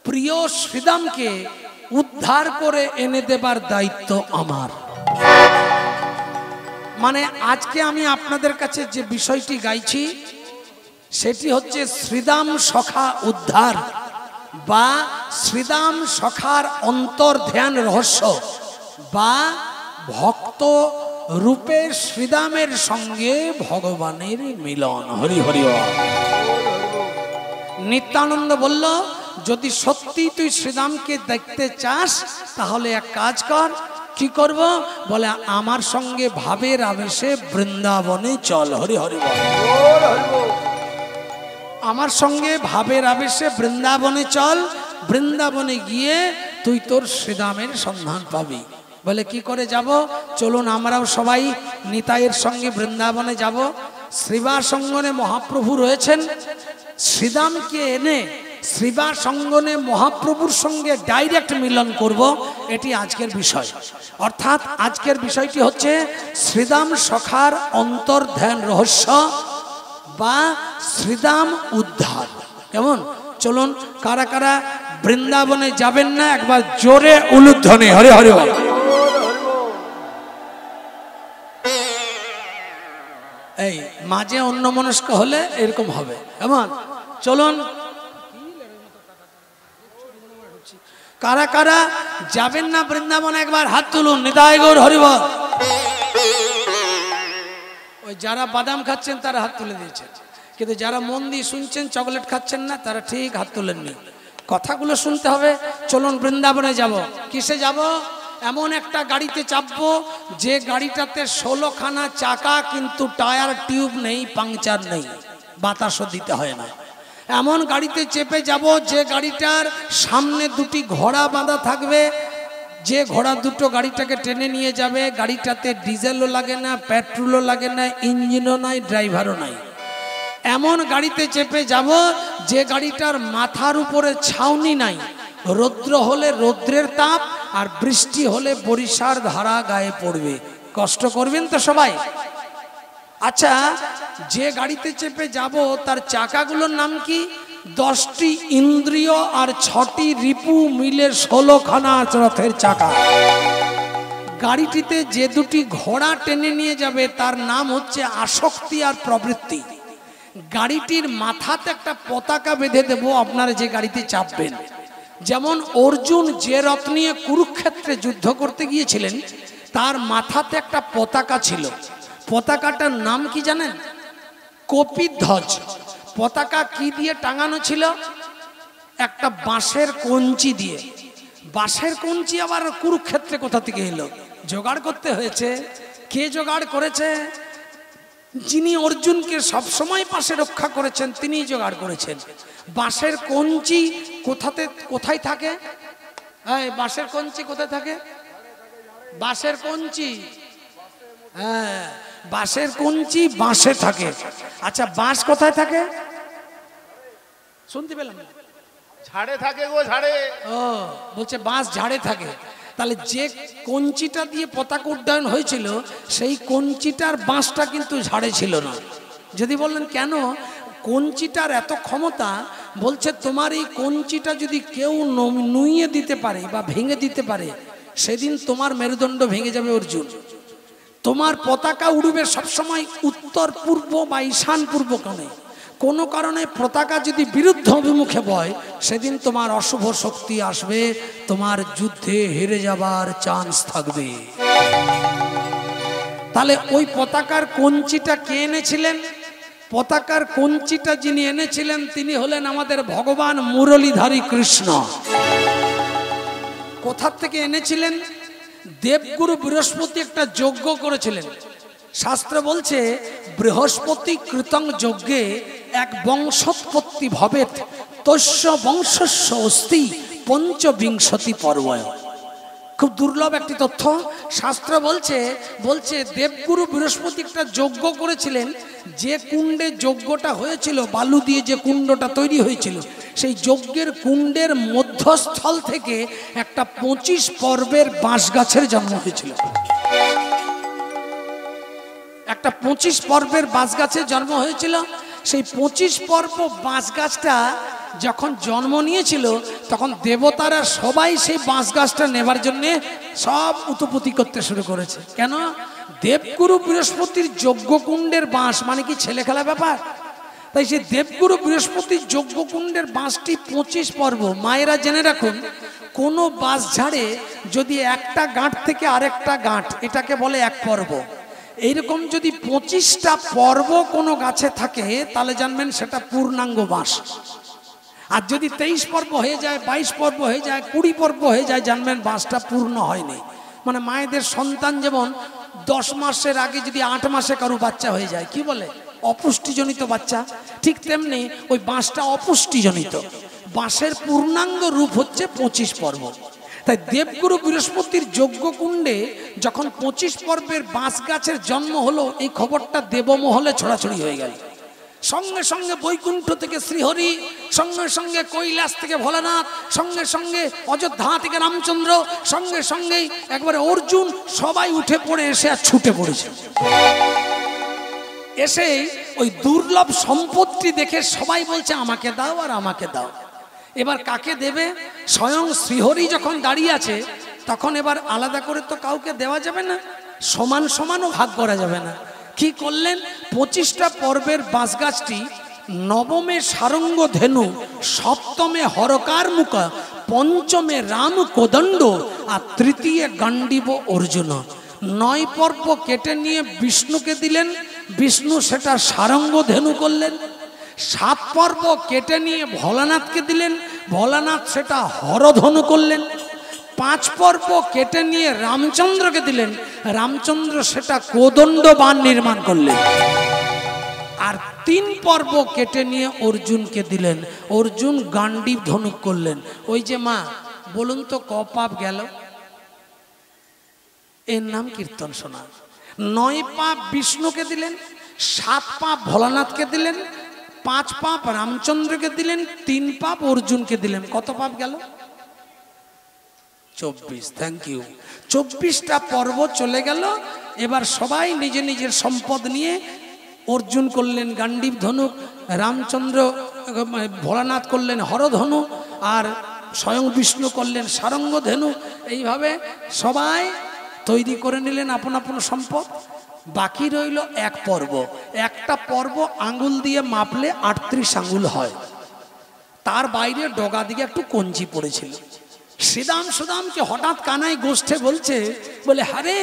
Speaker 1: প্রিয় শ্রীদামকে উদ্ধার করে এনে দেবার দায়িত্ব আমার। মানে আজকে আমি আপনাদের কাছে যে বিষয়টি গাইছি সেটি হচ্ছে শ্রীদাম সখা উদ্ধার বা শ্রীদাম সখার অন্তর্ধ্যান রহস্য বা ভক্ত রূপে শ্রীদামের সঙ্গে ভগবানের মিলন। হরি হরি। নিত্যানন্দ বলল, যদি সত্যি তুই শ্রীদামকে দেখতে চাস তাহলে এক কাজ কর। কি করব? বলে আমার সঙ্গে ভাবের আবেশে বৃন্দাবনে চল। হরি হরি। আমার সঙ্গে ভাবের আবেশে বৃন্দাবনে চল, বৃন্দাবনে গিয়ে তুই তোর শ্রীদামের সন্ধান পাবি। বলে কি করে যাব? চলুন আমরাও সবাই নিতাইয়ের সঙ্গে বৃন্দাবনে যাব। শ্রীবাসঙ্গনে মহাপ্রভু রয়েছেন, শ্রীদামকে এনে শ্রীবাসঙ্গনে মহাপ্রভুর সঙ্গে ডাইরেক্ট মিলন করব, এটি আজকের বিষয়। অর্থাৎ আজকের বিষয়টি হচ্ছে শ্রীদাম সখার অন্তর্ধ্যান রহস্য বা শ্রীদাম উদ্ধার। কেমন? চলুন, কারা কারা বৃন্দাবনে যাবেন না একবার জোরে উলুধ্বনি হরি হরি। এই মাঝে অন্যমনস্ক হলে এরকম হবে। কেমন? চলুন, কারা কারা যাবেন না বৃন্দাবনে একবার হাত তুলুন। নিতাই গৌর হরিবল। ওই যারা বাদাম খাচ্ছেন তারা হাত তুলে দিয়েছেন, কিন্তু যারা মন দিয়ে শুনছেন, চকলেট খাচ্ছেন না, তারা ঠিক হাত তুলেননি। কথাগুলো শুনতে হবে। চলুন বৃন্দাবনে যাব। কিসে যাব? এমন একটা গাড়িতে চাপবো যে গাড়িটাতে 16খানা চাকা, কিন্তু টায়ার টিউব নেই, পাংচার নেই, বাতাসও দিতে হয় না। এমন গাড়িতে চেপে যাব যে গাড়িটার সামনে দুটি ঘোড়া বাঁধা থাকবে, যে ঘোড়া দুটো গাড়িটাকে টেনে নিয়ে যাবে। গাড়িটাতে ডিজেলও লাগে না, পেট্রোলও লাগে না, ইঞ্জিনও নাই, ড্রাইভারও নাই। এমন গাড়িতে চেপে যাব যে গাড়িটার মাথার উপরে ছাউনি নাই, রৌদ্র হলে রৌদ্রের তাপ আর বৃষ্টি হলে বরিশার ধারা গায়ে পড়বে। কষ্ট করবেন তো সবাই? আচ্ছা, যে গাড়িতে চেপে যাব তার চাকাগুলোর নাম কি? 10টি ইন্দ্রিয় আর 6টি রিপু মিলে 16খানা রথের চাকা। গাড়িটিতে যে দুটি ঘোড়া টেনে নিয়ে যাবে তার নাম হচ্ছে আসক্তি আর প্রবৃত্তি। গাড়িটির মাথাতে একটা পতাকা বেঁধে দেব, আপনারা যে গাড়িতে চাপবেন। যেমন অর্জুন যে রথ নিয়ে কুরুক্ষেত্রে যুদ্ধ করতে গিয়েছিলেন তার মাথাতে একটা পতাকা ছিল। পতাকাটার নাম কি জানেন? কপিধ্বজ। পতাকা কি দিয়ে টাঙানো ছিল? একটা বাঁশের কঞ্চি দিয়ে। বাঁশের কঞ্চি আবার কুরুক্ষেত্রে কোথা থেকে এলো? জোগাড় করতে হয়েছে। কে জোগাড় করেছে? যিনি অর্জুনকে সবসময় পাশে রক্ষা করেছেন তিনিই জোগাড় করেছেন। বাঁশের কঞ্চি কোথায় থাকে? হ্যাঁ, বাঁশের কঞ্চি কোথায় থাকে? বাঁশের কঞ্চি, হ্যাঁ, বাঁশের কঞ্চি বাঁশে থাকে। আচ্ছা, বাঁশ কোথায় থাকে? শুনতে পেলাম না।
Speaker 2: ঝাড়ে থাকে গো, ঝাড়ে।
Speaker 1: ও, বলছে বাঁশ ঝাড়ে থাকে। তাহলে যে কঞ্চিটা দিয়ে পতাকা উড্ডয়ন হয়েছিল সেই কঞ্চিটার বাঁশটা কিন্তু ঝাড়ে ছিল না। যদি বললেন কেন? কঞ্চিটার এত ক্ষমতা, বলছে তোমার এই কঞ্চিটা যদি কেউ নুইয়ে দিতে পারে বা ভেঙে দিতে পারে সেদিন তোমার মেরুদণ্ড ভেঙে যাবে অর্জুন। তোমার পতাকা উড়বে সবসময় উত্তর পূর্ব বা ঈশান পূর্ব কোণে। কোনো কারণে পতাকা যদি বিরুদ্ধ অভিমুখে বয় সেদিন তোমার অশুভ শক্তি আসবে, তোমার যুদ্ধে হেরে যাবার চান্স থাকবে। তাহলে ওই পতাকার কঞ্চিটা কে এনেছিলেন? পতাকার কঞ্চিটা যিনি এনেছিলেন তিনি হলেন আমাদের ভগবান মুরলীধারী কৃষ্ণ। কোথা থেকে এনেছিলেন? দেবগুরু বৃহস্পতি একটা যজ্ঞ করেছিলেন। শাস্ত্র বলছে বৃহস্পতি কৃতং যজ্ঞে এক বংশোৎপত্তি ভবেত তস্য বংশস্য অস্তি পঞ্চবিংশতি পর্বয়। খুব দুর্লভ একটি তথ্য। শাস্ত্র বলছে দেবগুরু বৃহস্পতি একটা যজ্ঞ করেছিলেন। যে কুণ্ডে যজ্ঞটা হয়েছিল, বালু দিয়ে যে কুণ্ডটা তৈরি হয়েছিল, সেই যজ্ঞের কুণ্ডের মধ্যস্থল থেকে একটা 25 পর্বের বাঁশ গাছের জন্ম হয়েছিল। একটা 25 পর্বের বাঁশ গাছের জন্ম হয়েছিল। সেই 25 পর্ব বাঁশ গাছটা যখন জন্ম নিয়েছিল তখন দেবতারা সবাই সেই বাঁশ গাছটা নেবার জন্যে সব উতপতি করতে শুরু করেছে। কেন? দেবগুরু বৃহস্পতির যজ্ঞকুণ্ডের বাঁশ মানে কি ছেলে খেলা ব্যাপার? তাই সেই দেবগুরু বৃহস্পতির যজ্ঞকুণ্ডের বাঁশটি 25 পর্ব। মায়েরা জেনে রাখুন, কোনো বাঁশ ঝাড়ে যদি একটা গাঁট থেকে আরেকটা গাঁট, এটাকে বলে এক পর্ব। এইরকম যদি 25টা পর্ব কোনো গাছে থাকে তাহলে জানবেন সেটা পূর্ণাঙ্গ বাঁশ। আর যদি 23 পর্ব হয়ে যায়, 22 পর্ব হয়ে যায়, 20 পর্ব হয়ে যায়, জানবেন বাঁশটা পূর্ণ হয়নি। মানে মায়েদের সন্তান যেমন 10 মাসের আগে যদি 8 মাসে কারো বাচ্চা হয়ে যায়, কি বলে? অপুষ্টিজনিত বাচ্চা। ঠিক তেমনি ওই বাঁশটা অপুষ্টিজনিত। বাঁশের পূর্ণাঙ্গ রূপ হচ্ছে 25 পর্ব। তাই দেবগুরু বৃহস্পতির যজ্ঞকুণ্ডে যখন 25 পর্বের বাঁশ গাছের জন্ম হলো, এই খবরটা দেবমহলে ছড়াছড়ি হয়ে গেল। সঙ্গে সঙ্গে বৈকুণ্ঠ থেকে শ্রীহরি, সঙ্গে সঙ্গে কৈলাস থেকে ভোলানাথ, সঙ্গে সঙ্গে অযোধ্যা থেকে রামচন্দ্র, সঙ্গে সঙ্গেই একবারে অর্জুন, সবাই উঠে পড়ে এসে আর ছুটে পড়েছে। এসেই ওই দুর্লভ সম্পত্তি দেখে সবাই বলছে আমাকে দাও আর আমাকে দাও। এবার কাকে দেবে? স্বয়ং শ্রীহরি যখন দাঁড়িয়ে আছে তখন এবার আলাদা করে তো কাউকে দেওয়া যাবে না, সমান সমানও ভাগ করা যাবে না। কি করলেন? 25টা পর্বের বাঁশ গাছটি নবমে সারঙ্গ ধেনু, সপ্তমে হরকার মুকা, পঞ্চমে রাম কোদণ্ড আর তৃতীয় গান্ডীব অর্জুন। 9 পর্ব কেটে নিয়ে বিষ্ণুকে দিলেন, বিষ্ণু সেটা সারঙ্গ ধেনু করলেন। 7 পর্ব কেটে নিয়ে ভোলানাথকে দিলেন, ভোলানাথ সেটা হরধনু করলেন। 5 পর্ব কেটে নিয়ে রামচন্দ্রকে দিলেন, রামচন্দ্র সেটা কোদণ্ড বাণ নির্মাণ করলেন। আর 3 পর্ব কেটে নিয়ে অর্জুনকে দিলেন, অর্জুন গান্ডীব ধনুক করলেন। ওই যে মা বলুন তো ক পাপ গেল? এর নাম কীর্তন শোনা। 9 পাপ বিষ্ণুকে দিলেন, 7 পাপ ভোলানাথকে দিলেন, 5 পাপ রামচন্দ্রকে দিলেন, 3 পাপ অর্জুনকে দিলেন। কত পাপ গেল? 24। Thank you. 24টা পর্ব চলে গেল। এবার সবাই নিজে নিজের সম্পদ নিয়ে অর্জুন করলেন গান্ডীব ধনুক, রামচন্দ্র ভোলানাথ করলেন হরধনু, আর স্বয়ং বিষ্ণু করলেন সারঙ্গ ধেনু। এইভাবে সবাই তৈরি করে নিলেন আপন আপন সম্পদ। বাকি রইল এক পর্ব। একটা পর্ব আঙ্গুল দিয়ে মাপলে 38 আঙ্গুল হয়, তার বাইরে ডগা দিকে একটু কঞ্চি পড়েছিল। শ্রীদামকে হঠাৎ কানাই গোষ্ঠে বলছে, বলে হারে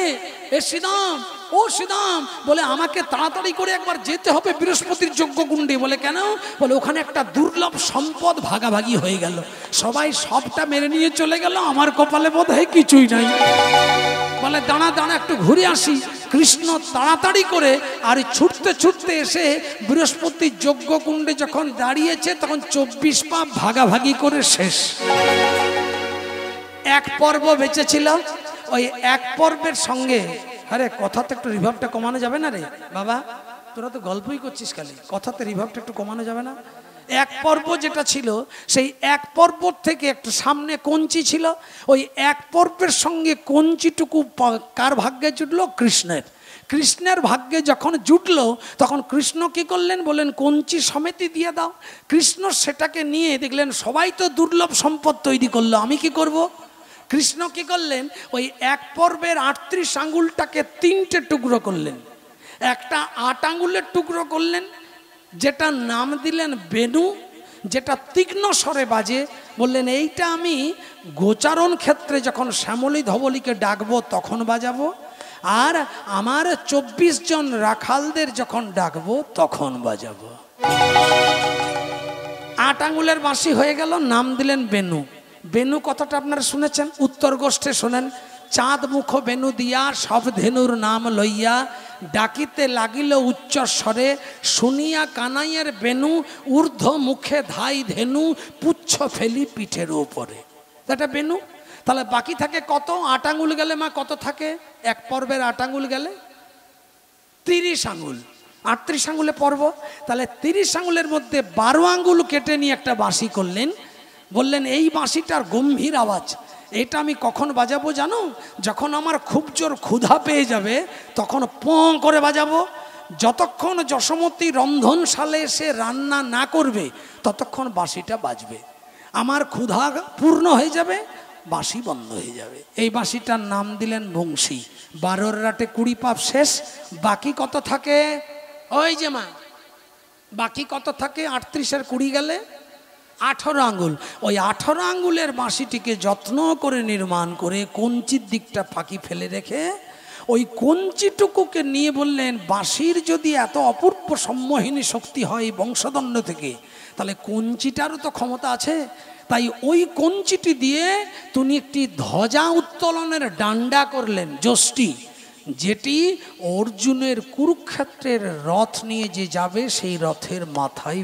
Speaker 1: এ শ্রীদাম, ও শ্রীদাম, বলে আমাকে তাড়াতাড়ি করে একবার যেতে হবে বৃহস্পতির যজ্ঞকুণ্ডে। বলে কেন? বলে ওখানে একটা দুর্লভ সম্পদ ভাগাভাগি হয়ে গেল, সবাই সবটা মেরে নিয়ে চলে গেল, আমার কপালে বোধহয় কিছুই নাই। বলে দাঁড়া দাঁড়া একটু ঘুরে আসি। কৃষ্ণ তাড়াতাড়ি করে আর ছুটতে ছুটতে এসে বৃহস্পতির যজ্ঞকুণ্ডে যখন দাঁড়িয়েছে তখন 24 পা ভাগাভাগি করে শেষ। এক পর্ব বেঁচেছিল। ওই এক পর্বের সঙ্গে, আরে কথাতে একটু রিভাবটা কমানো যাবে না রে বাবা? তোরা তো গল্পই করছিস খালি, কথাতে রিভাবটা একটু কমানো যাবে না? এক পর্ব যেটা ছিল, সেই এক পর্ব থেকে একটু সামনে কঞ্চি ছিল। ওই এক পর্বের সঙ্গে কঞ্চিটুকু কার ভাগ্যে জুটলো? কৃষ্ণের। কৃষ্ণের ভাগ্যে যখন জুটলো তখন কৃষ্ণ কি করলেন? বললেন কঞ্চি সমেতি দিয়ে দাও। কৃষ্ণ সেটাকে নিয়ে দেখলেন সবাই তো দুর্লভ সম্পদ তৈরি করলো, আমি কি করব? কৃষ্ণ কি করলেন? ওই এক পর্বের 38 আঙ্গুলটাকে 3টে টুকরো করলেন। একটা 8 আঙ্গুলের টুকরো করলেন, যেটা নাম দিলেন বেনু, যেটা তীক্ষ্ণ স্বরে বাজে। বললেন এইটা আমি গোচারণ ক্ষেত্রে যখন শ্যামলী ধবলীকে ডাকবো তখন বাজাবো, আর আমার 24 জন রাখালদের যখন ডাকবো তখন বাজাবো। 8 আঙ্গুলের বাঁশি হয়ে গেল, নাম দিলেন বেনু। বেনু কথাটা আপনারা শুনেছেন, উত্তর গোষ্ঠে শোনেন। চাঁদ মুখ বেনু দিয়া সব ধেনুর নাম লইয়া ডাকিতে লাগিল উচ্চ স্বরে, শুনিয়া কানাইয়ের বেনু ঊর্ধ্ব মুখে ধাই ধেনু পুচ্ছ ফেলি পিঠের উপরে। এটা বেনু। তাহলে বাকি থাকে কত? 8 আঙ্গুল গেলে মা কত থাকে? এক পর্বের 8 আঙ্গুল গেলে 30 আঙ্গুল। 38 আঙ্গুলে পর্ব। তাহলে 30 আঙ্গুলের মধ্যে 12 আঙ্গুল কেটে নিয়ে একটা বাঁশি করলেন। বললেন এই বাঁশিটার গম্ভীর আওয়াজ, এটা আমি কখন বাজাবো জানো? যখন আমার খুব জোর ক্ষুধা পেয়ে যাবে তখন পোঁ করে বাজাবো। যতক্ষণ যশোমতী রন্ধনশালে এসে রান্না না করবে ততক্ষণ বাঁশিটা বাজবে। আমার ক্ষুধা পূর্ণ হয়ে যাবে, বাঁশি বন্ধ হয়ে যাবে। এই বাঁশিটার নাম দিলেন বংশী। 12 রাতে 20 পাপ শেষ। বাকি কত থাকে? ওই যে মা, বাকি কত থাকে? 38 20 গেলে 18 আঙ্গুল। ওই 18 আঙ্গুলের বাঁশিটিকে যত্ন করে নির্মাণ করে কঞ্চির দিকটা ফাঁকি ফেলে রেখে ওই কঞ্চিটুকুকে নিয়ে বললেন, বাঁশির যদি এত অপূর্ব সম্মোহিনী শক্তি হয় বংশদণ্ড থেকে, তাহলে কঞ্চিটারও তো ক্ষমতা আছে। তাই ওই কঞ্চিটি দিয়ে তিনি একটি ধ্বজা উত্তোলনের ডান্ডা করলেন, যষ্টি, যেটি অর্জুনের কুরুক্ষেত্রের রথ নিয়ে যে যাবে সেই রথের মাথায়